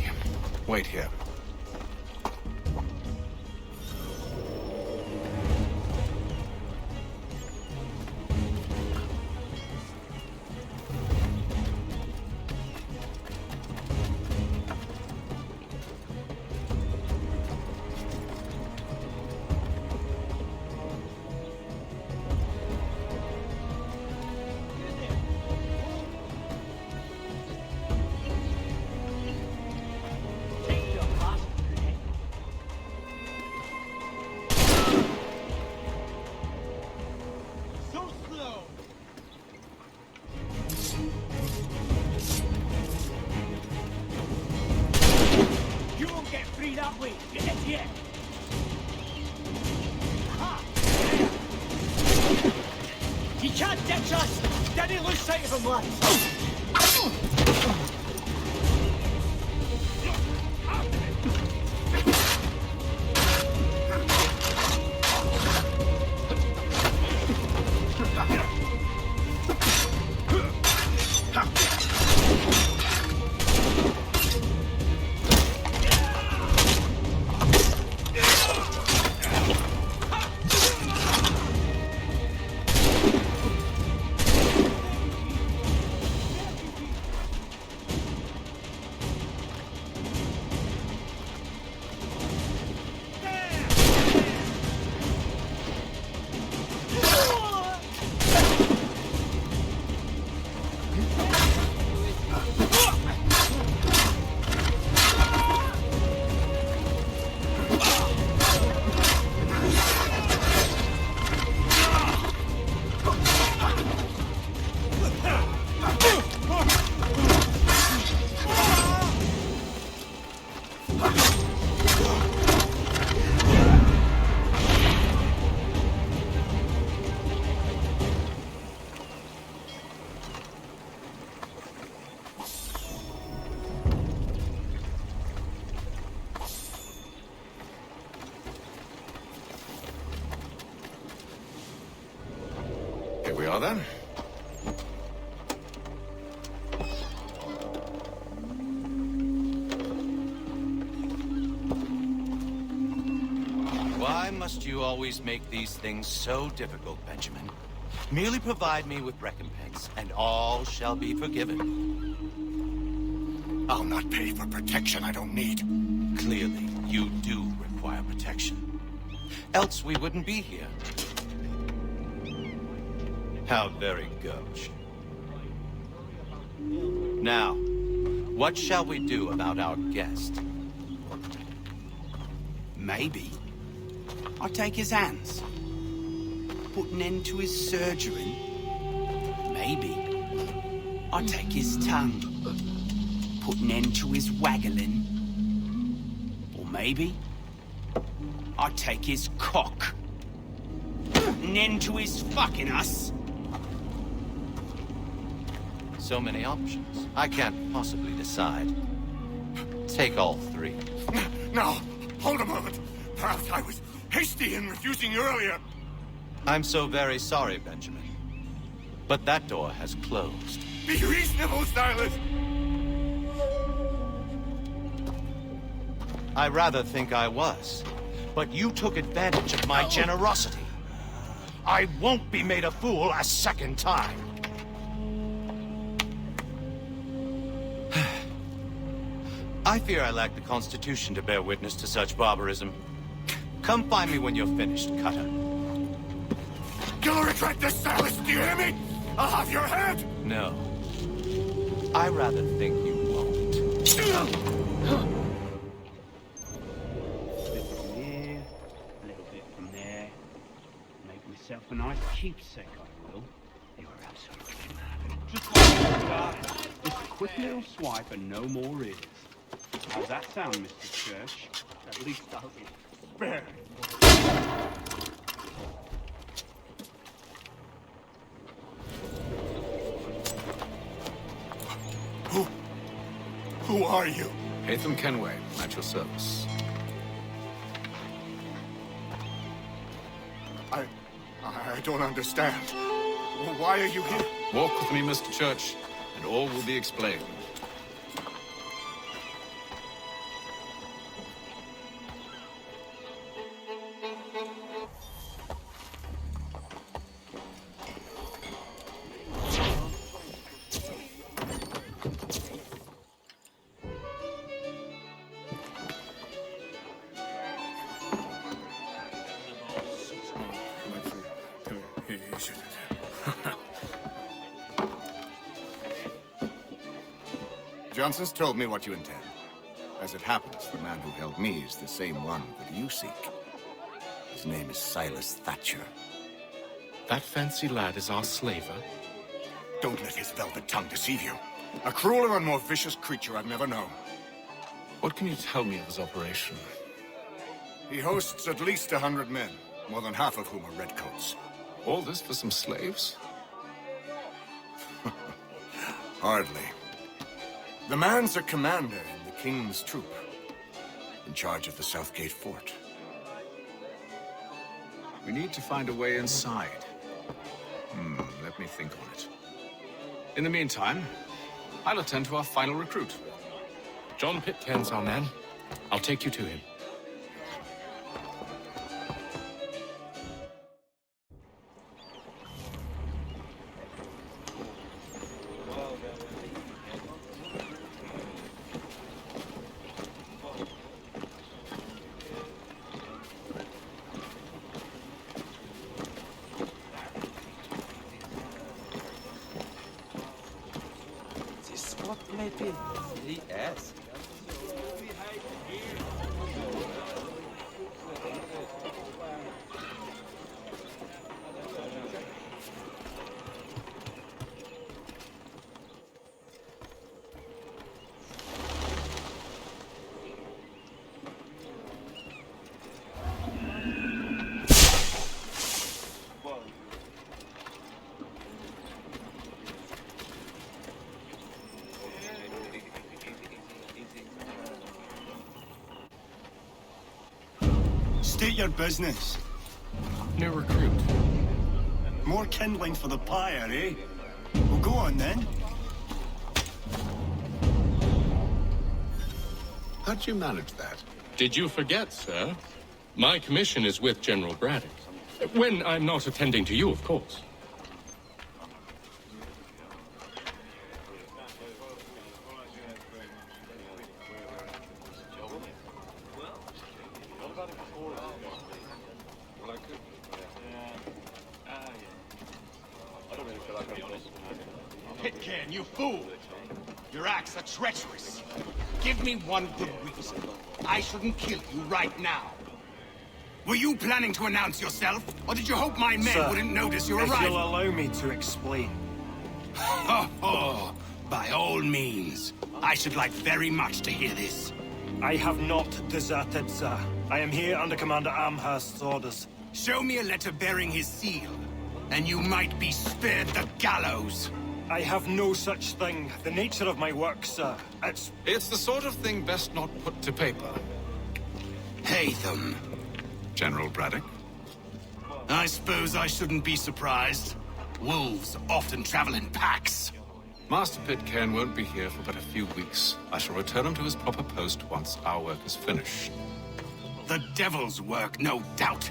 Wait here.
You can't ditch us! Didn't lose sight of him, lads!
are, then.
Why must you always make these things so difficult, Benjamin? Merely provide me with recompense, and all shall be forgiven.
I'll not pay for protection I don't need.
Clearly, you do require protection. Else we wouldn't be here. How very gauche. Now, what shall we do about our guest?
Maybe I'll take his hands. Put an end to his surgery. Maybe I'll take his tongue. Put an end to his waggling. Or maybe I'll take his cock. Put an end to his fucking us.
So many options. I can't possibly decide. Take all three.
No, hold a moment. Perhaps I was hasty in refusing you earlier.
I'm so very sorry, Benjamin. But that door has closed.
Be reasonable, Silas!
I rather think I was. But you took advantage of my generosity. I won't be made a fool a second time. I fear I lack the constitution to bear witness to such barbarism. Come find me when you're finished, Cutter.
You'll regret this, Silas, do you hear me? I'll have your head!
No. I rather think you won't.
A little bit from here, a little bit from there. Make myself a nice keepsake, I will. They were absolutely mad. Just like the garden. Just a quick little swipe and no more is. How's that sound, Mr. Church? At least I'll be spared.
Who are you?
Hatham Kenway, at your service.
I don't understand. Why are you here?
Walk with me, Mr. Church, and all will be explained.
Johnson's told me what you intend. As it happens, the man who held me is the same one that you seek. His name is Silas Thatcher.
That fancy lad is our slaver?
Don't let his velvet tongue deceive you. A crueler and more vicious creature I've never known.
What can you tell me of his operation?
He hosts at least 100 men, more than half of whom are redcoats.
All this for some slaves?
Hardly. The man's a commander in the King's troop, in charge of the Southgate Fort.
We need to find a way inside. Let me think on it. In the meantime, I'll attend to our final recruit.
John Pitcairn's our man. I'll take you to him.
Yes.
State your business.
New recruit.
More kindling for the pyre, eh? Well, go on then.
How'd you manage that?
Did you forget, sir? My commission is with General Braddock. When I'm not attending to you, of course.
Pitcairn, you fool! Your acts are treacherous. Give me one good reason. I shouldn't kill you right now. Were you planning to announce yourself, or did you hope my men
Sir,
wouldn't notice your
if
arrival?
you'll allow me to explain.
Oh, by all means. I should like very much to hear this.
I have not deserted, sir. I am here under Commander Amherst's orders.
Show me a letter bearing his seal, and you might be spared the gallows.
I have no such thing. The nature of my work, sir.
It's the sort of thing best not put to paper.
Haytham.
General Braddock?
I suppose I shouldn't be surprised. Wolves often travel in packs.
Master Pitcairn won't be here for but a few weeks. I shall return him to his proper post once our work is finished.
The devil's work, no doubt.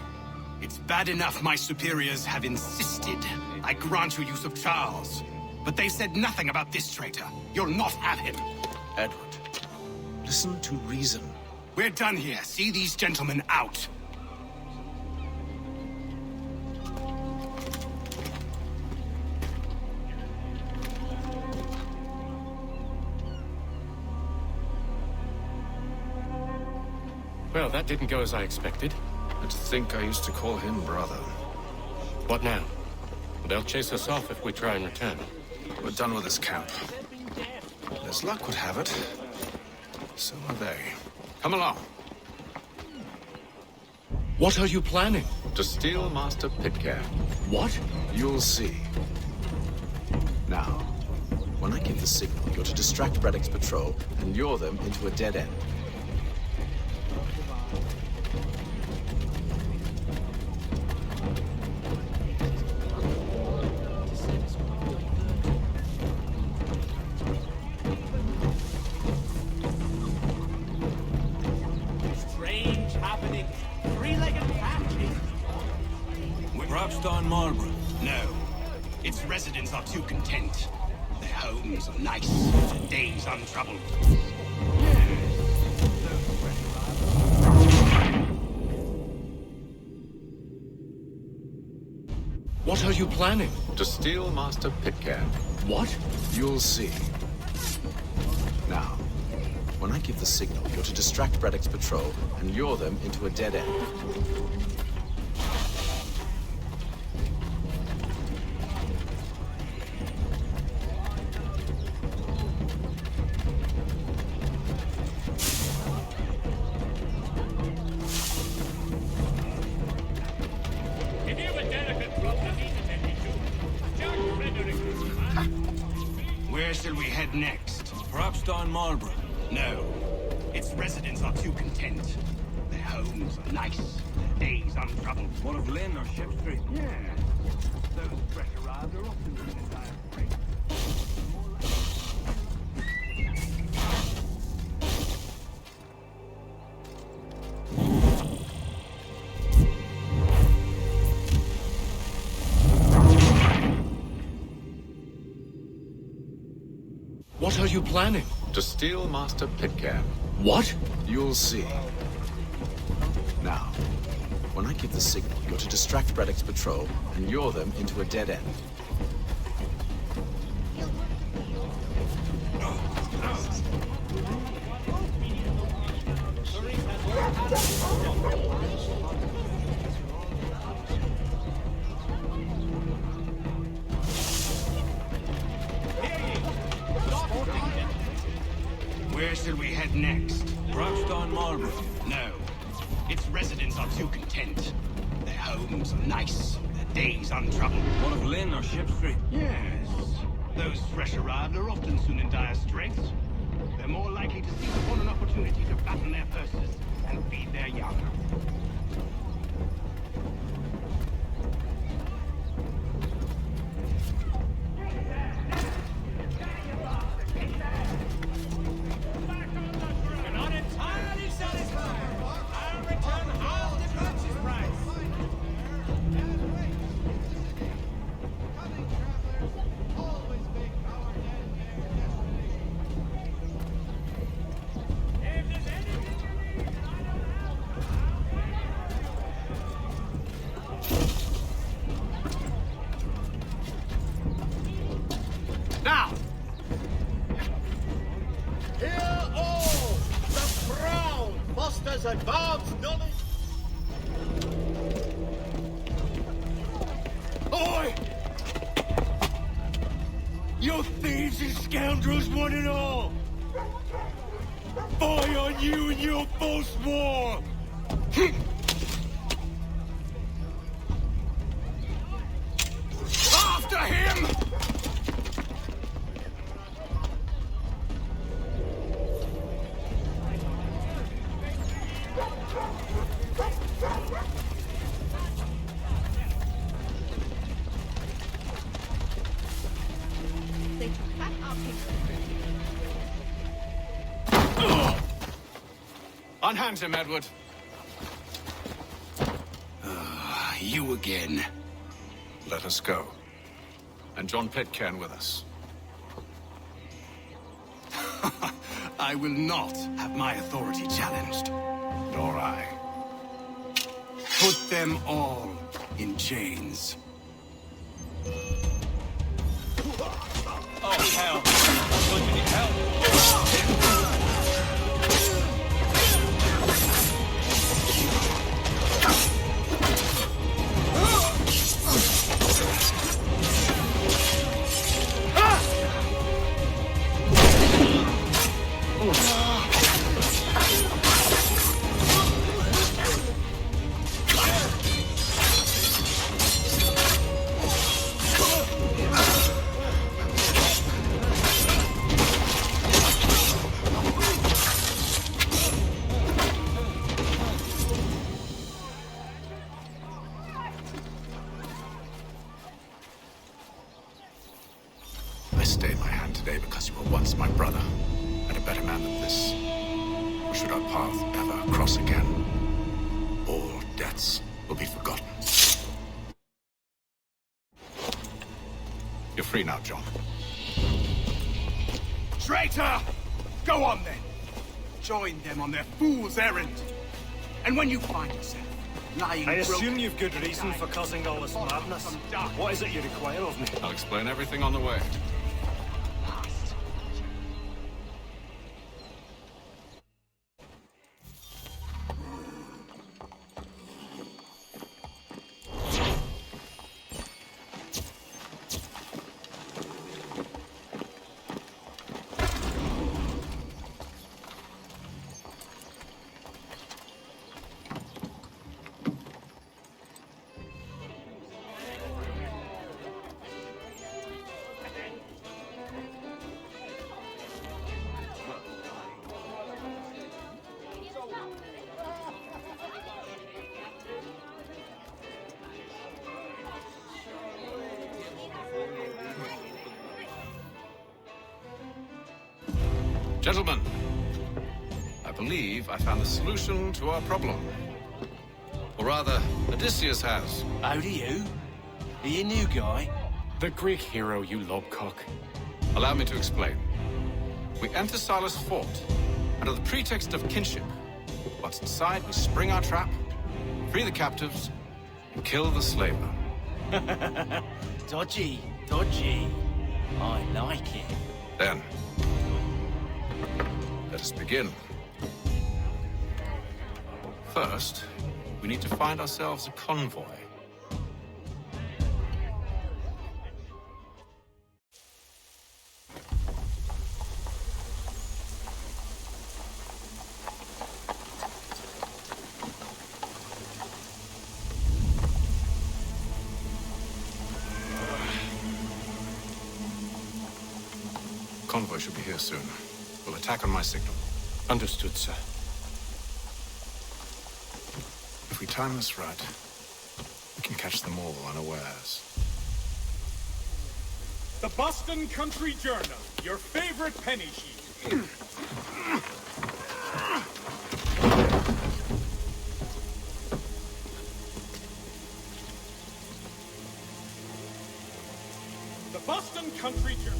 It's bad enough my superiors have insisted I grant you use of Charles. But they said nothing about this traitor. You'll not have him.
Edward, listen to reason.
We're done here. See these gentlemen out.
Well, that didn't go as I expected.
To think I used to call him brother.
What now? They'll chase us off if we try and return.
We're done with this camp. As luck would have it, so are they. Come along.
What are you planning?
To steal Master Pitcairn.
What?
You'll see. Now, when I give the signal, you're to distract Braddock's patrol and lure them into a dead end.
Strange happening. Three-legged patches.
Rockstone Marlborough? No. Its residents are too content. Their homes are nice, their days untroubled.
What are you planning?
To steal Master Pitcairn.
What?
You'll see. Now, when I give the signal, you're to distract Braddock's patrol and lure them into a dead end.
If you have a delicate problem need attending to, Jack Frederick is
Where shall we head next? Perhaps down Marlborough? No. Its residents are too content. Their homes are nice, their days untroubled. One of Lynn or Ship Street? Yeah. Those fresh arrived are often in a dire strait.
What are you planning?
To steal Master Pitcairn.
What?
You'll see. Now, when I give the signal, you're to distract Braddock's patrol and lure them into a dead end.
Where shall we head next? Rockstone Marlborough? No. Its residents are too content. Their homes are nice, their days untroubled. One of Lynn or Ship Street? Yes. Those fresh arrived are often soon in dire straits. They're more likely to seize upon an opportunity to fatten their purses and feed their young.
Master's advanced knowledge.
Oi! You thieves and scoundrels, one and all! Fie on you and your false war!
After him!
They took back our kingdom.
Unhand him, Edward.
You again.
Let us go. And John Pitcairn with us.
I will not have my authority challenged.
Nor I.
Put them all in chains.
Oh, hell. I'm going to need help.
I stayed my hand today because you were once my brother, and a better man than this. Or should our path ever cross again, all debts will be forgotten.
You're free now, John.
Traitor! Go on then. Join them on their fool's errand. And when you find yourself lying
I assume
broken,
you've good reason for causing all this madness. What is it you require of me?
I'll explain everything on the way. Gentlemen, I believe I found the solution to our problem. Or rather, Odysseus has.
How do you? Are you a new guy?
The Greek hero, you lobcock. Allow me to explain. We enter Silas' fort, under the pretext of kinship. Once inside, we spring our trap, free the captives, and kill the slaver.
Dodgy, dodgy. I like it.
Then, let us begin. First, we need to find ourselves a convoy. Convoy should be here soon. We'll attack on my signal.
Understood, sir.
If we time this right, we can catch them all unawares.
The Boston Country Journal, your favorite penny sheet. The Boston Country Journal.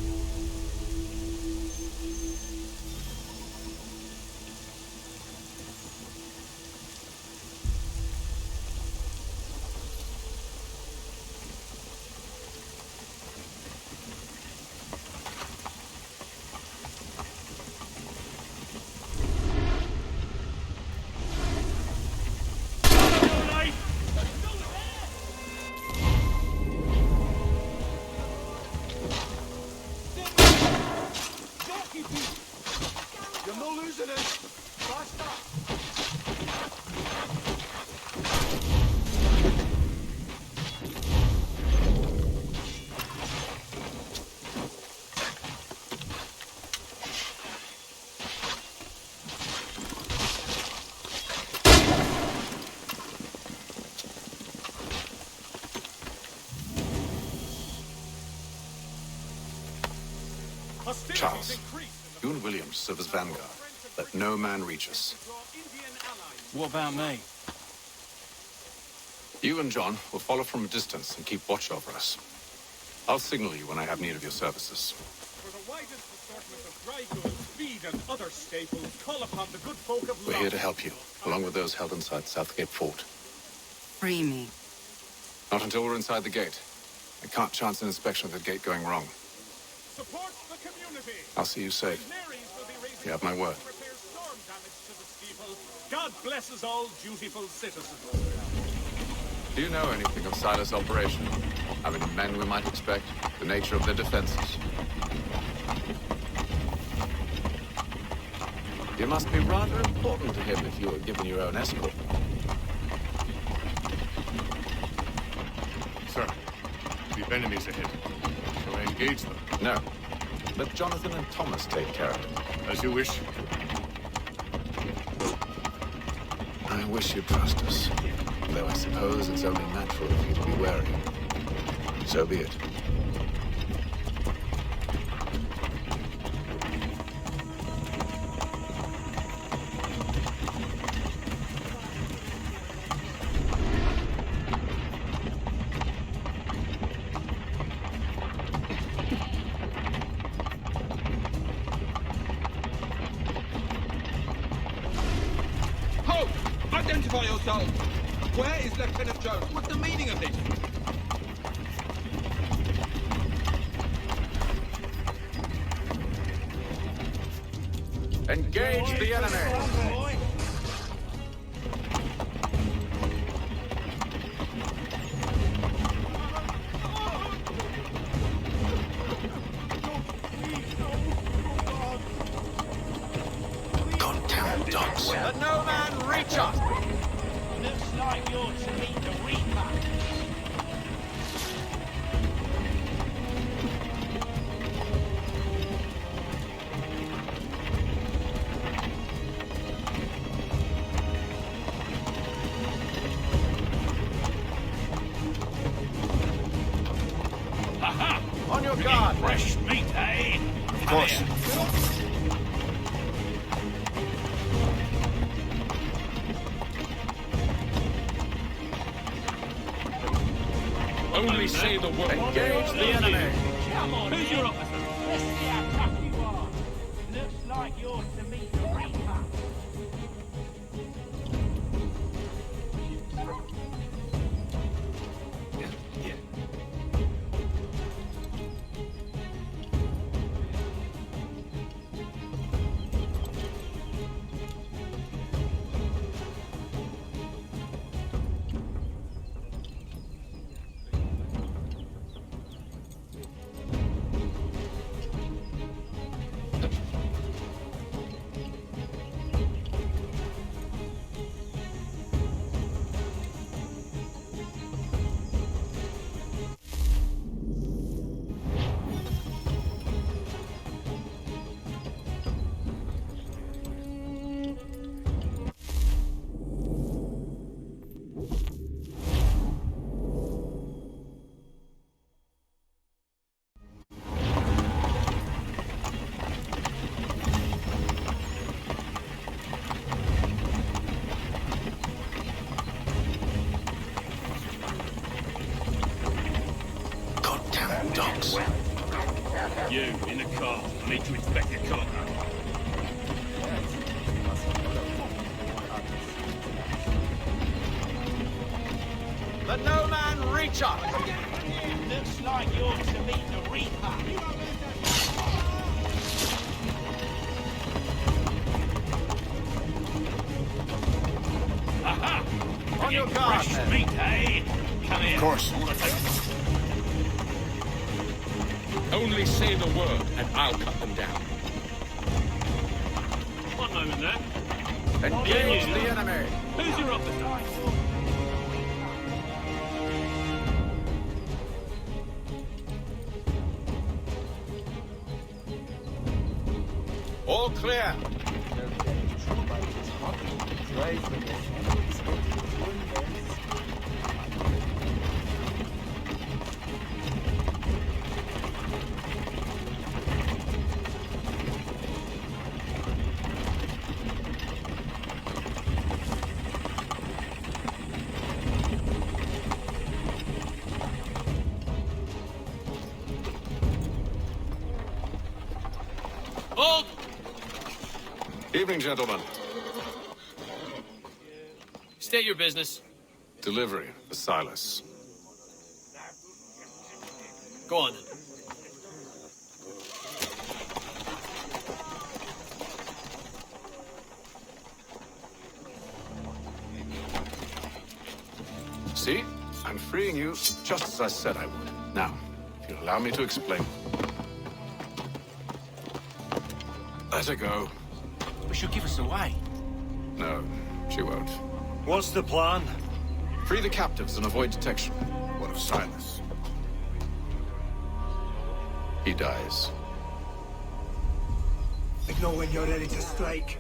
You're not losing it. Faster.
Charles, you and Williams serve as vanguard. Let no man reach us.
What about me?
You and John will follow from a distance and keep watch over us. I'll signal you when I have need of your services.
For the widest assortment of dry goods, feed, and other staples, call upon the good folk of
We're here to help you, along with those held inside Southgate Fort.
Free me.
Not until we're inside the gate. I can't chance an inspection of the gate going wrong.
Support the community.
I'll see you safe. You have my word.
Repair storm damage to the steeple. God blesses all dutiful citizens.
Do you know anything of Silas' operation? How many men we might expect? The nature of their defenses? You must be rather important to him if you were given your own escort.
Sir, we've enemies ahead. Shall I engage them?
No. Let Jonathan and Thomas take care of it.
As you wish.
I wish you'd trust us. Though I suppose it's only natural for you to be wary. So be it.
Halt! Identify yourself! Where is Lieutenant Jones? What's the meaning of this?
Engage the enemy!
Goddamn dogs.
Let no man reach us!
Looks like you're to meet the Reaper.
Aha! On your guard!
Fresh meat, eh?
Of course.
Only say the word.
Engage the enemy!
Come on, who's your officer? Let's see how tough you are. Looks like you're to meet the Reaper.
dogs.
You, in the car. I need to inspect your car.
Let no man reach us!
Looks like you're to meet the Reaper. Aha!
On your guard,
Fresh
men.
meat, eh? Come here.
Of course.
I want to take...
Only say the word, and I'll cut them down. that.
Engage the enemy.
Who's your officer?
All clear.
Hold!
Evening, gentlemen.
State your business.
Delivery for Silas.
Go on then.
See? I'm freeing you just as I said I would. Now, if you'll allow me to explain. Let her go.
But she'll give us away.
No, she won't.
What's the plan?
Free the captives and avoid detection. What of Silas? He dies.
Ignore when you're ready to strike.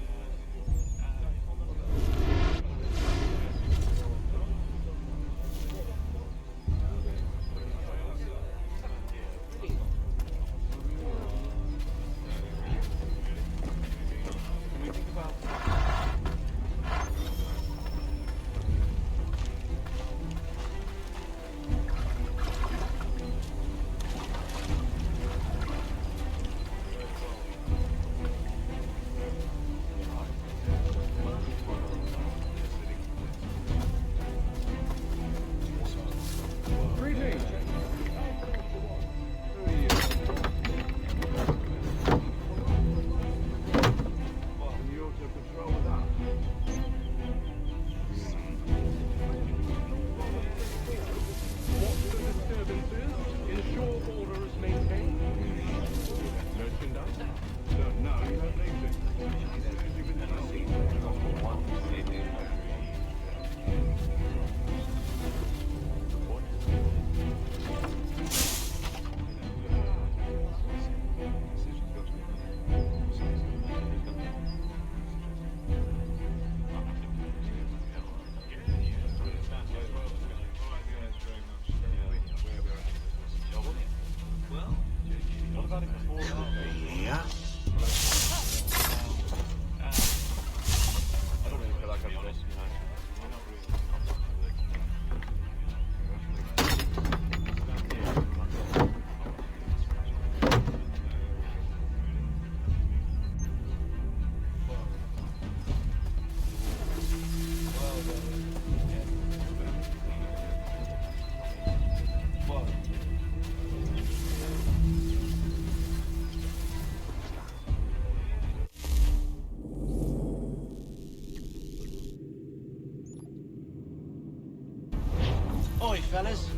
Oi, fellas.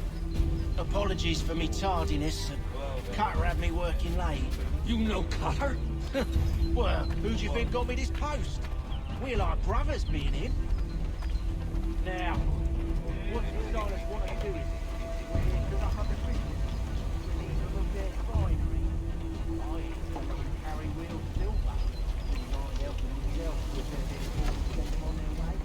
Apologies for me tardiness. Cutter had me working late.
You know Cutter?
Well, who do you think got me this post? We're like brothers, me and him. Now, what does Silas want to do with it? Because I have a business. We need to look their finery. I carry real silver. Wouldn't mind helping himself with their little get them on their way.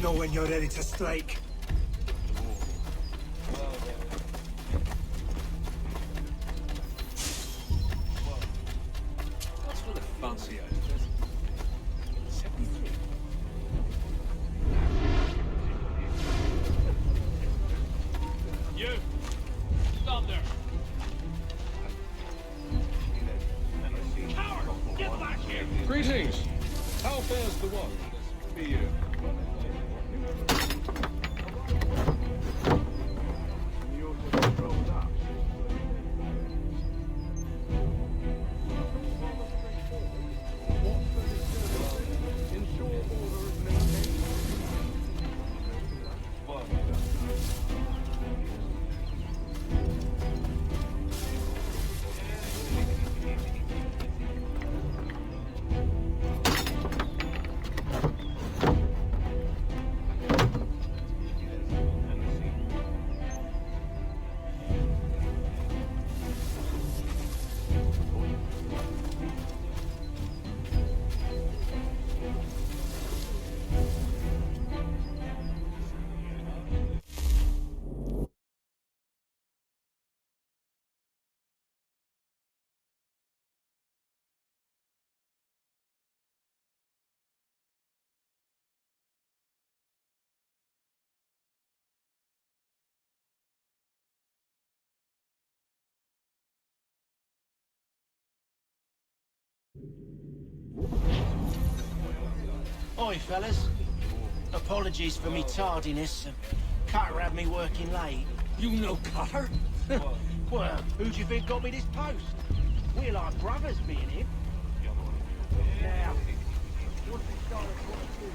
know when you're ready to strike.
What's for the fancy items? 73. You! Stop there! Coward! Get back here!
Greetings! How fares the one? Be you.
Oi, fellas. Apologies for me tardiness. Cutter had me working late.
You know Cutter?
Well, who do you think got me this post? We're like brothers, me and him. Now, what's this guy that's want to do?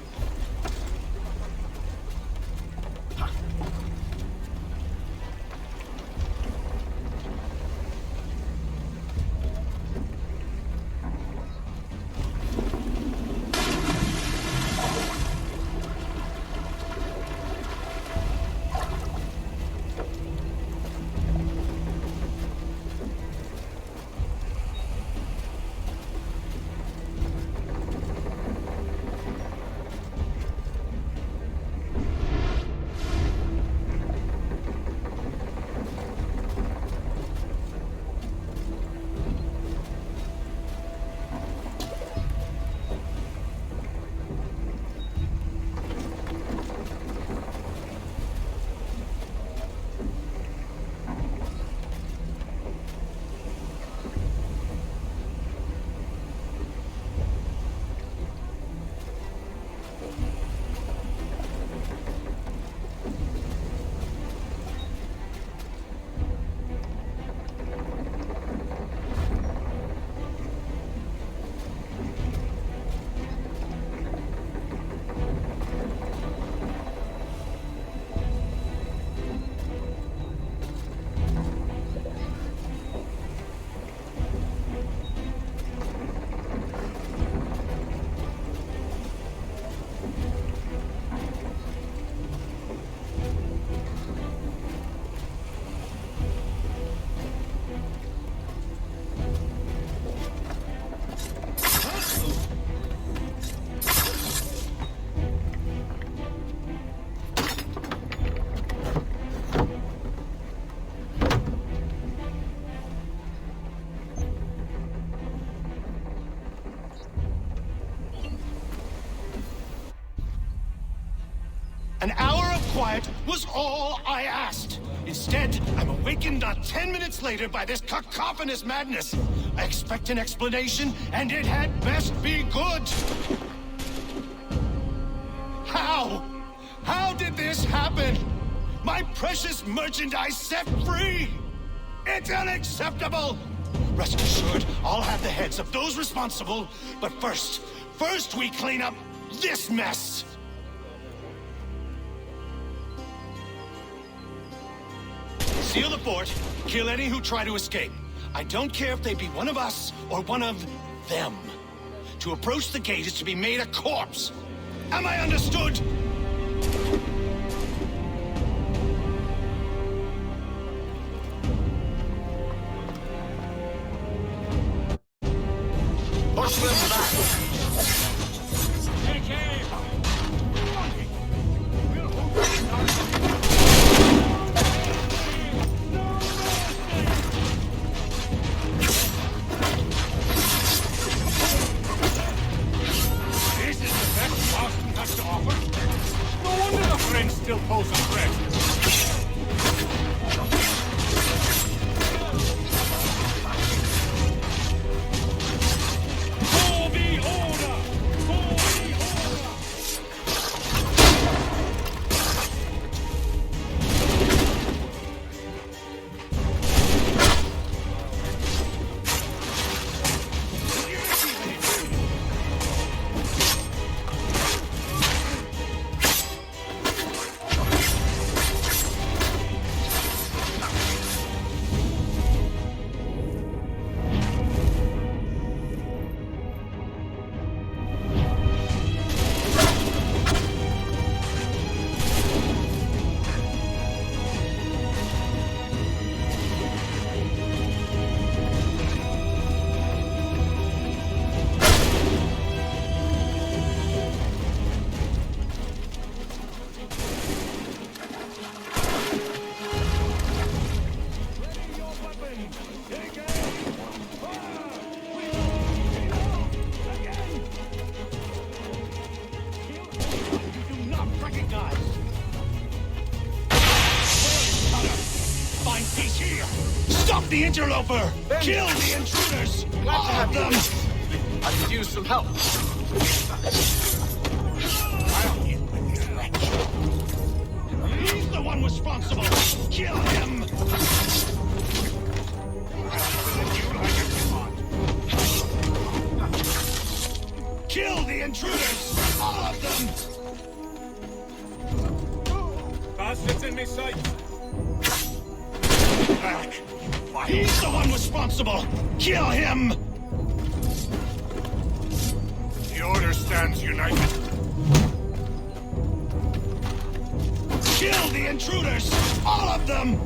An hour of quiet was all I asked. Instead, I'm awakened not 10 minutes later by this cacophonous madness. I expect an explanation, and it had best be good. How? How did this happen? My precious merchandise set free! It's unacceptable! Rest assured, I'll have the heads of those responsible, but first we clean up this mess! Seal the fort, kill any who try to escape. I don't care if they be one of us or one of them. To approach the gate is to be made a corpse. Am I understood?
Push them back! Take aim!
Stop the interloper! Kill the intruders! All of them!
I could use some help.
He's the one responsible! Kill him! Kill the intruders! All of them!
Bastards in me sight!
Back! He's the one responsible! Kill him!
The Order stands united.
Kill the intruders! All of them!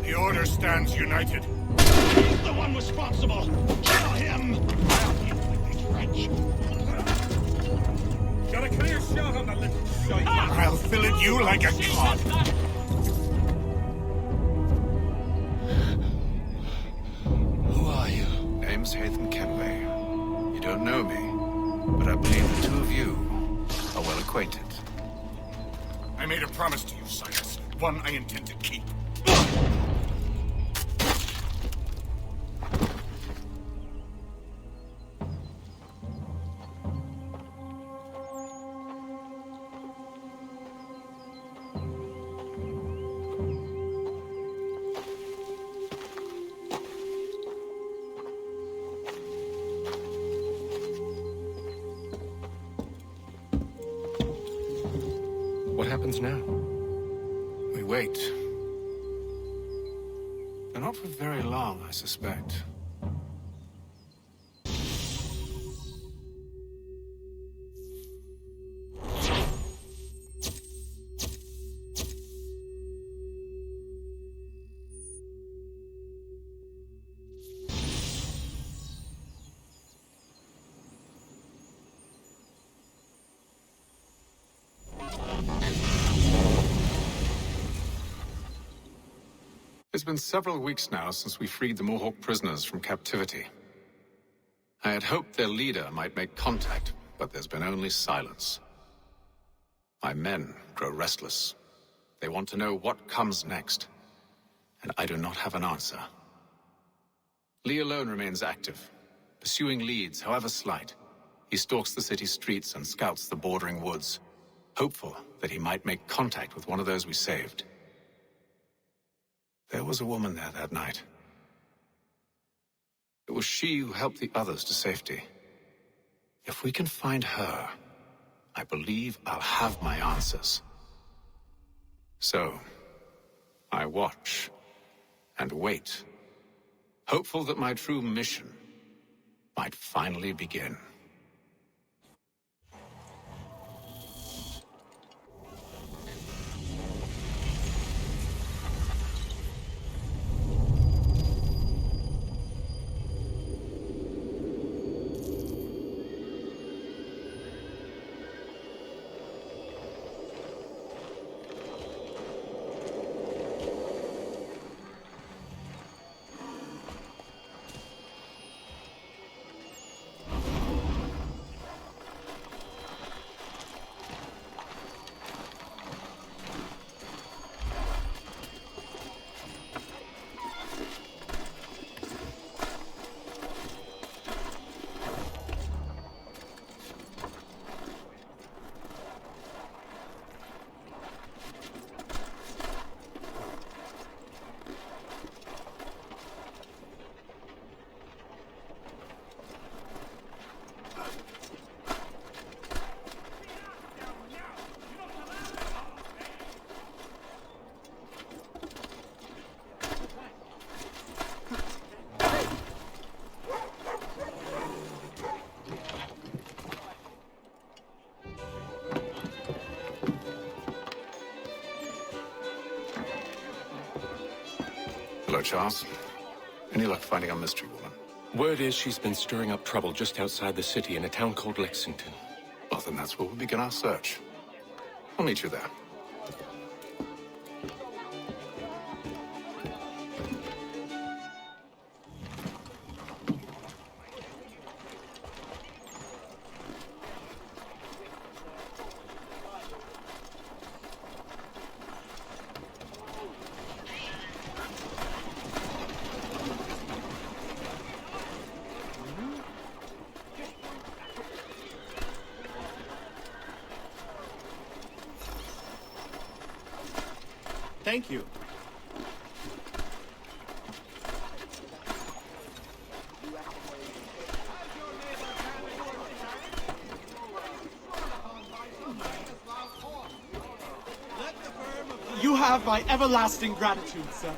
The Order stands united.
He's the one responsible! Kill him!
Got a clear shot on the little shite.
I'll fillet you like a cod.
Who are you?
Name's Hatham Kenway. You don't know me, but I believe the two of you are well acquainted.
I made a promise to you, Silas. One I intend to keep.
What happens now?
We wait. But not for very long, I suspect. It's been several weeks now since we freed the Mohawk prisoners from captivity. I had hoped their leader might make contact, but there's been only silence. My men grow restless. They want to know what comes next, and I do not have an answer. Lee alone remains active, pursuing leads, however slight. He stalks the city streets and scouts the bordering woods, hopeful that he might make contact with one of those we saved. There was a woman there that night. It was she who helped the others to safety. If we can find her, I believe I'll have my answers. So, I watch and wait, hopeful that my true mission might finally begin. Hello, Charles. Any luck finding our mystery woman?
Word is she's been stirring up trouble just outside the city in a town called Lexington.
Well, then that's where we'll begin our search. I'll meet you there.
Thank you. You have my everlasting gratitude, sir.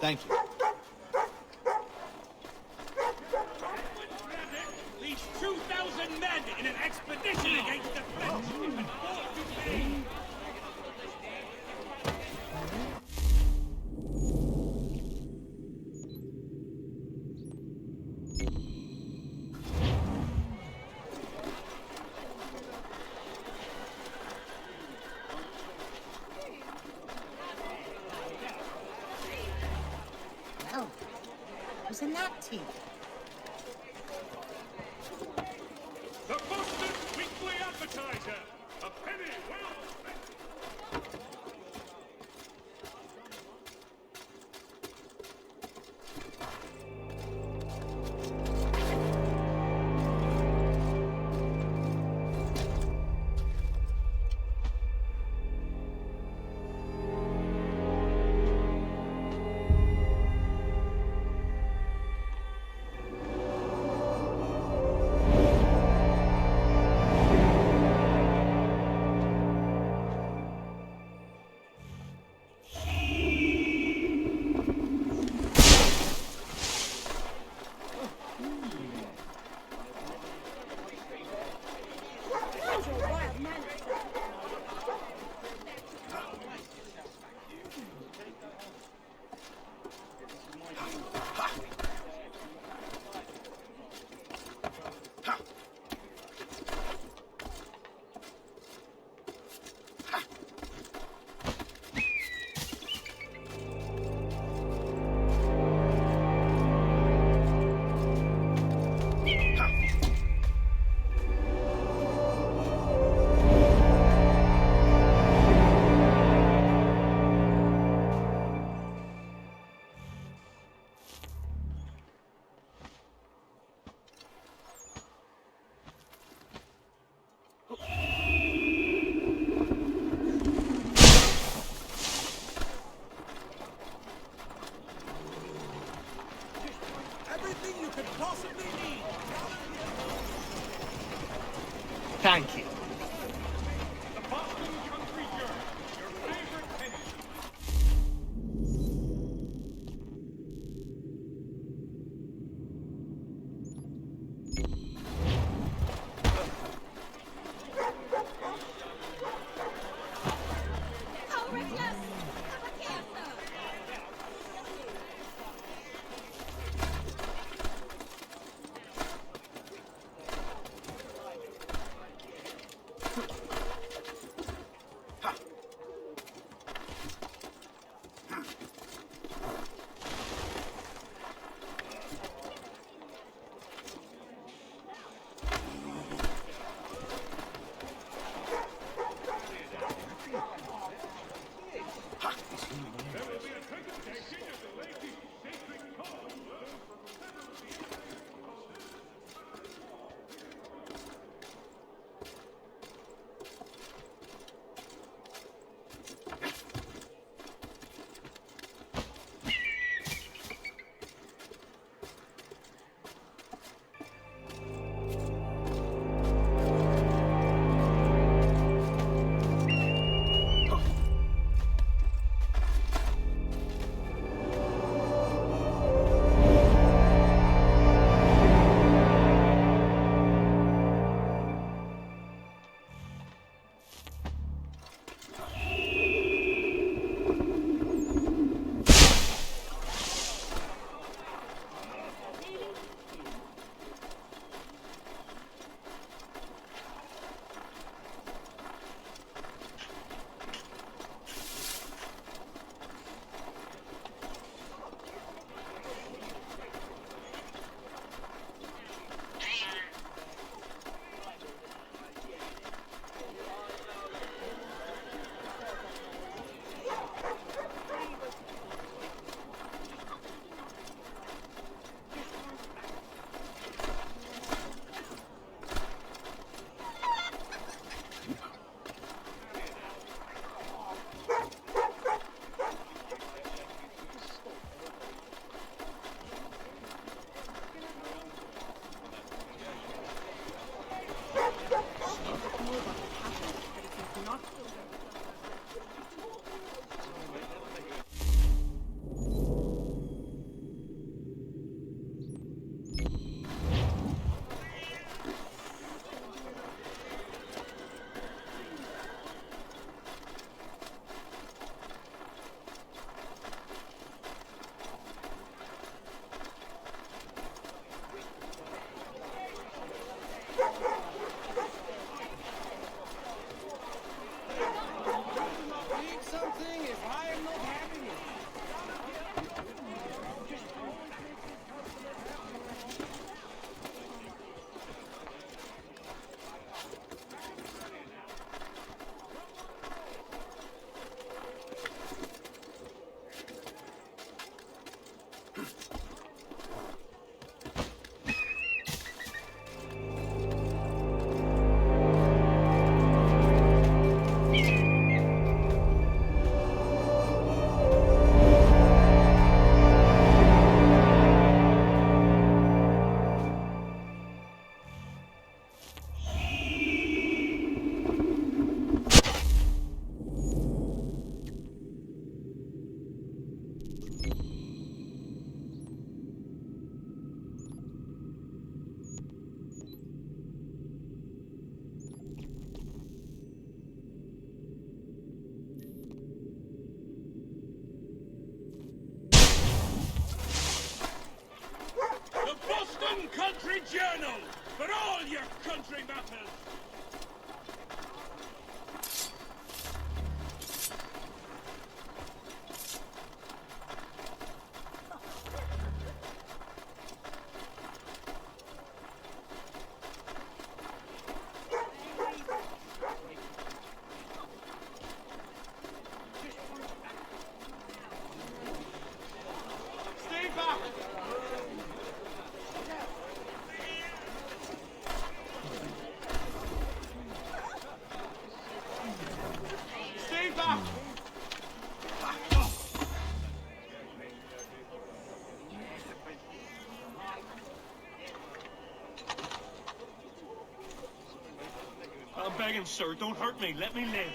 Thank you.
Leads 2,000 men in an expedition against the French and fought today.
Well, who's in that team?
The Boston Weekly Advertiser. A penny well spent.
Everything you could possibly need. Thank you.
The Boston Country Journal. Your favorite penny. journal for all your country matters.
Stay back! Stay back!
I'm begging, sir. Don't hurt me. Let me live.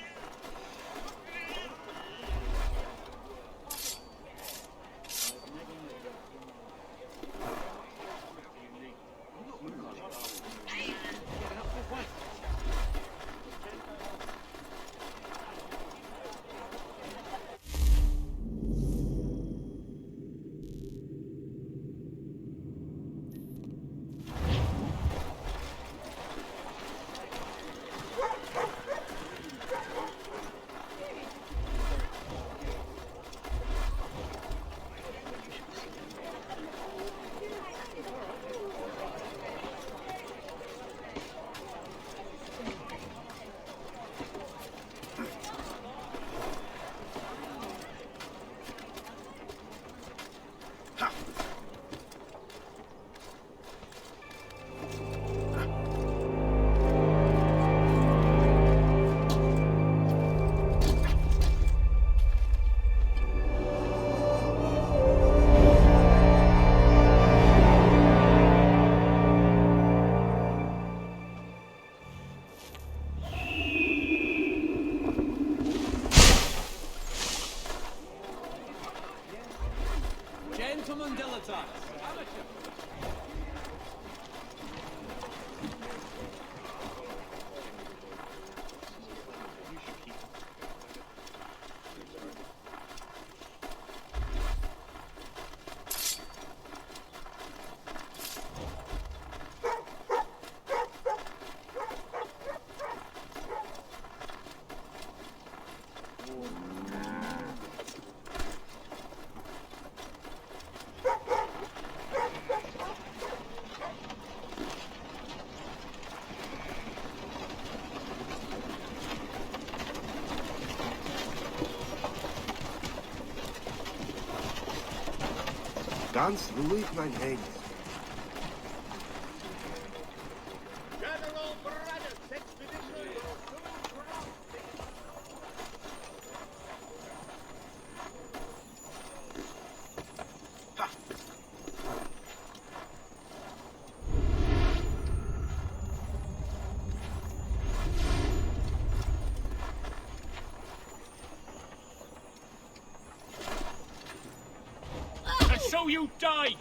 Gentlemen dilettantes.
Ganz ruhig, mein Hengst.
General Braddock's expedition will soon cross the...
And so you die!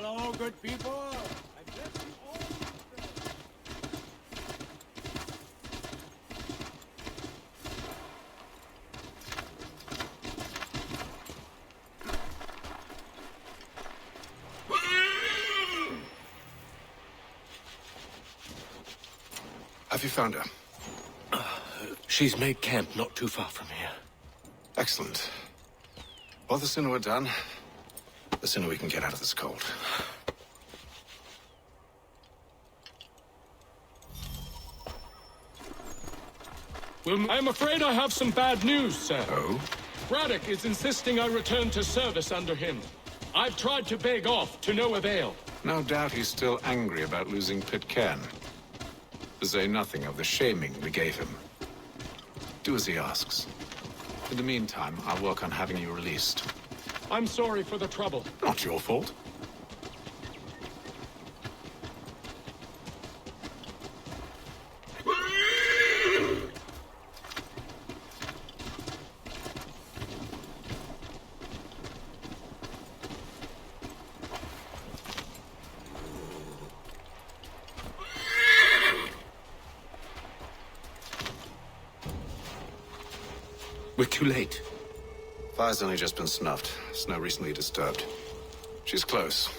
Hello, good people. I bless you all.
Have you found her?
She's made camp not too far from here.
Excellent. Well, the sooner we're done, the sooner we can get out of this cold.
Well, I'm afraid I have some bad news, sir.
Oh?
Braddock is insisting I return to service under him. I've tried to beg off, to no avail.
No doubt he's still angry about losing Pitcairn. To say nothing of the shaming we gave him. Do as he asks. In the meantime, I'll work on having you released.
I'm sorry for the trouble.
Not your fault.
We're too late.
Fire's only just been snuffed. Snow recently disturbed. She's close.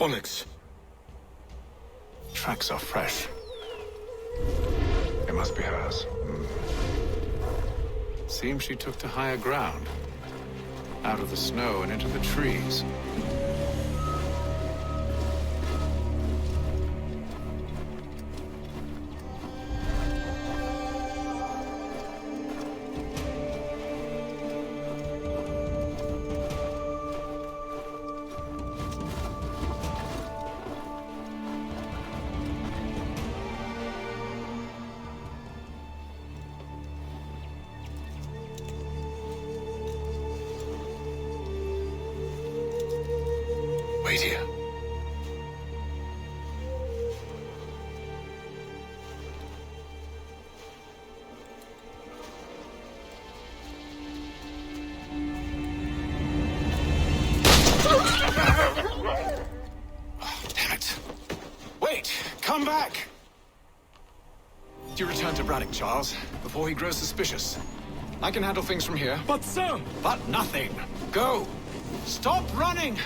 Onyx.
Tracks are fresh. It must be hers. Seems she took to higher ground. Out of the snow and into the trees.
Wait here.
Damn it. Wait! Come back! You return to Braddock, Charles, before he grows suspicious. I can handle things from here.
But, sir!
But nothing. Go! Stop running!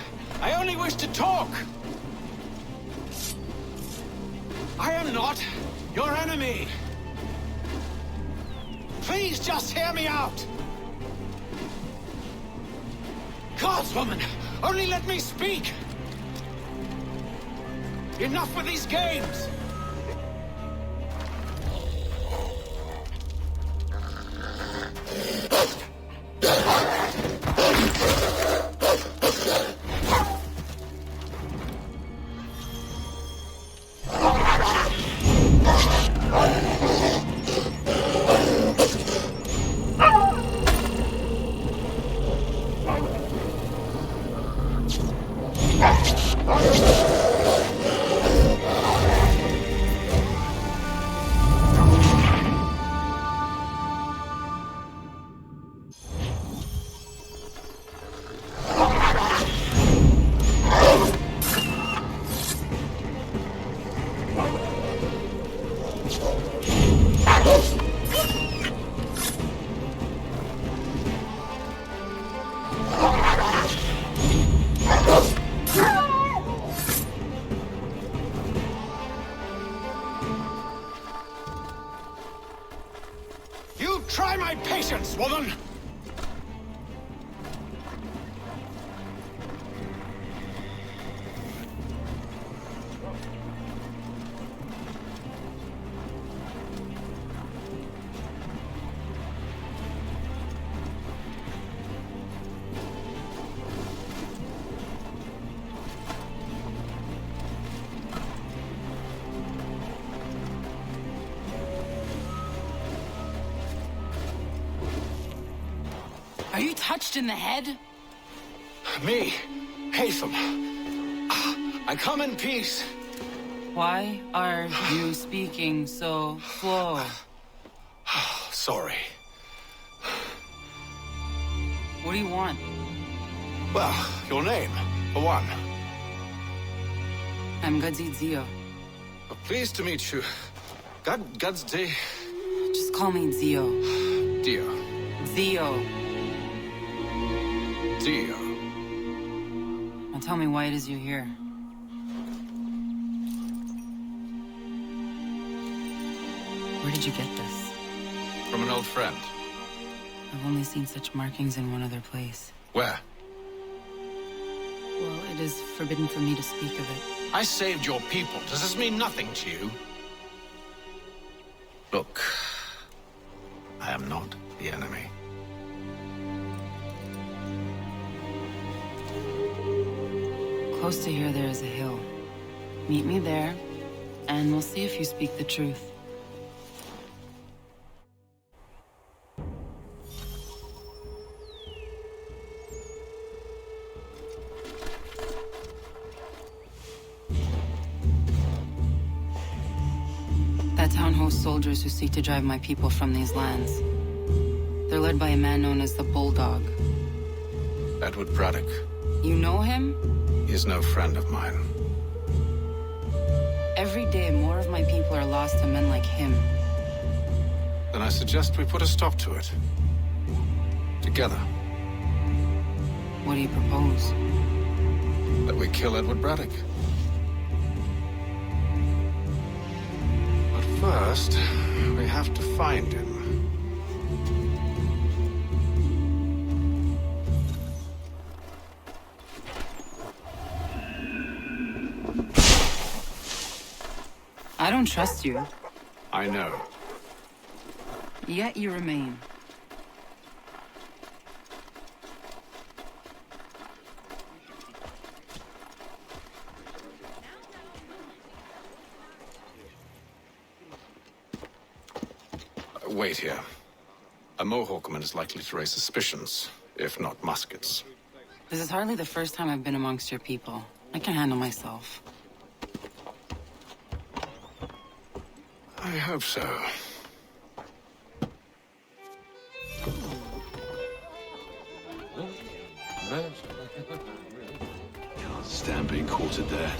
I only wish to talk! I am not your enemy! Please just hear me out! Godswoman, only let me speak! Enough with these games! You try my patience, woman!
Are you touched in the head?
Me, Haytham. I come in peace.
Why are you speaking so slow?
Sorry.
What do you want?
Well, your name, for one.
I'm Gadzid Zio.
Pleased to meet you. Gadzdi.
Just call me Zio.
Dio.
Zio.
Dio.
Now tell me why it is you're here. Where did you get this?
From an old friend.
I've only seen such markings in one other place.
Where?
Well, it is forbidden for me to speak of it.
I saved your people. Does this mean nothing to you? Look, I am not the enemy.
Close to here, there is a hill. Meet me there, and we'll see if you speak the truth. That town hosts soldiers who seek to drive my people from these lands. They're led by a man known as the Bulldog.
Edward Braddock.
You know him?
He is no friend of mine.
Every day, more of my people are lost to men like him.
Then I suggest we put a stop to it. Together.
What do you propose?
That we kill Edward Braddock. But first, we have to find him.
I don't trust you.
I know.
Yet you remain.
Wait here. A Mohawkman is likely to raise suspicions, if not muskets.
This is hardly the first time I've been amongst your people. I can handle myself.
I hope so.
Can't stand being quartered there.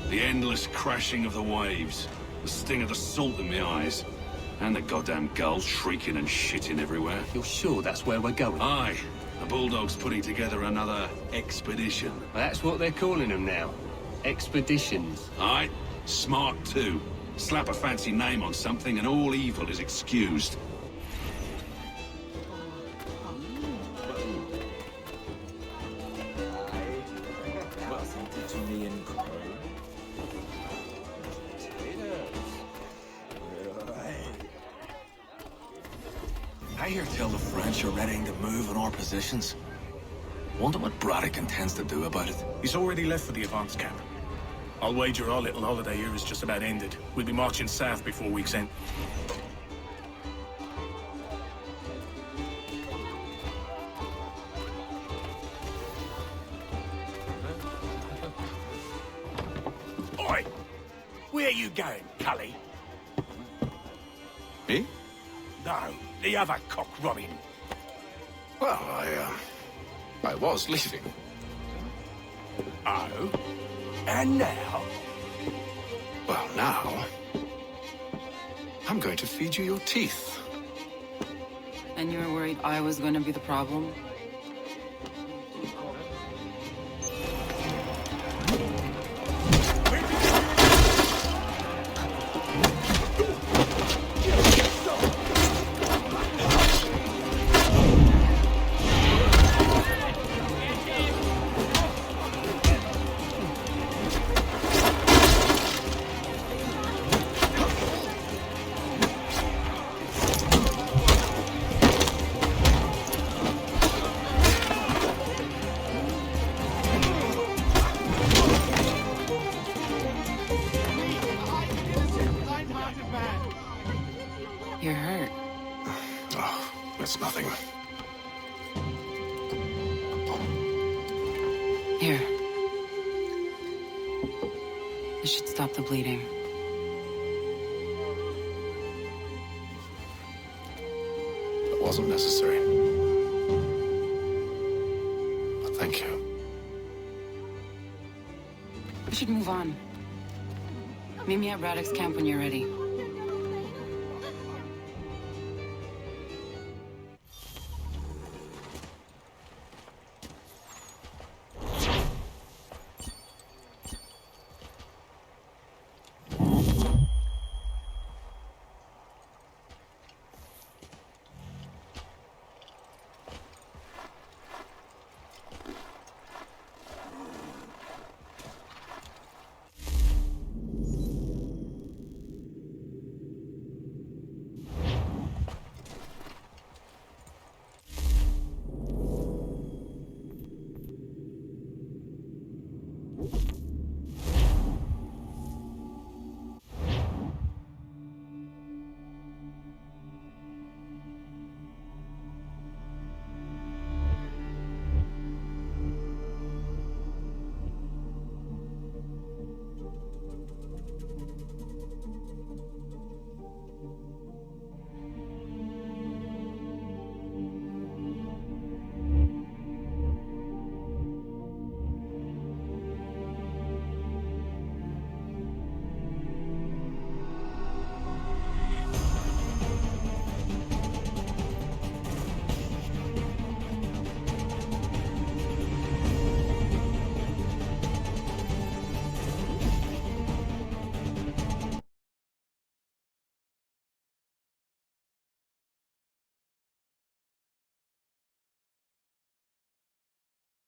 The endless crashing of the waves, the sting of the salt in my eyes, and the goddamn gulls shrieking and shitting everywhere.
You're sure that's where we're going?
Aye. The Bulldog's putting together another expedition.
That's what they're calling them now. Expeditions.
Aye, smart too. Slap a fancy name on something and all evil is excused.
I hear tell the French are readying to move in our positions. Wonder what Braddock intends to do about it.
He's already left for the advance camp. I'll wager our little holiday here is just about ended. We'll be marching south before week's end.
Oi! Where you going, Cully?
Me?
No, the other cock Robin.
Well, I was leaving.
Oh? And now?
Well, now... I'm going to feed you your teeth.
And you were worried I was going to be the problem? You're hurt.
Oh, it's nothing.
Here. This should stop the bleeding.
It wasn't necessary. But thank you.
We should move on. Meet me at Braddock's camp when you're ready.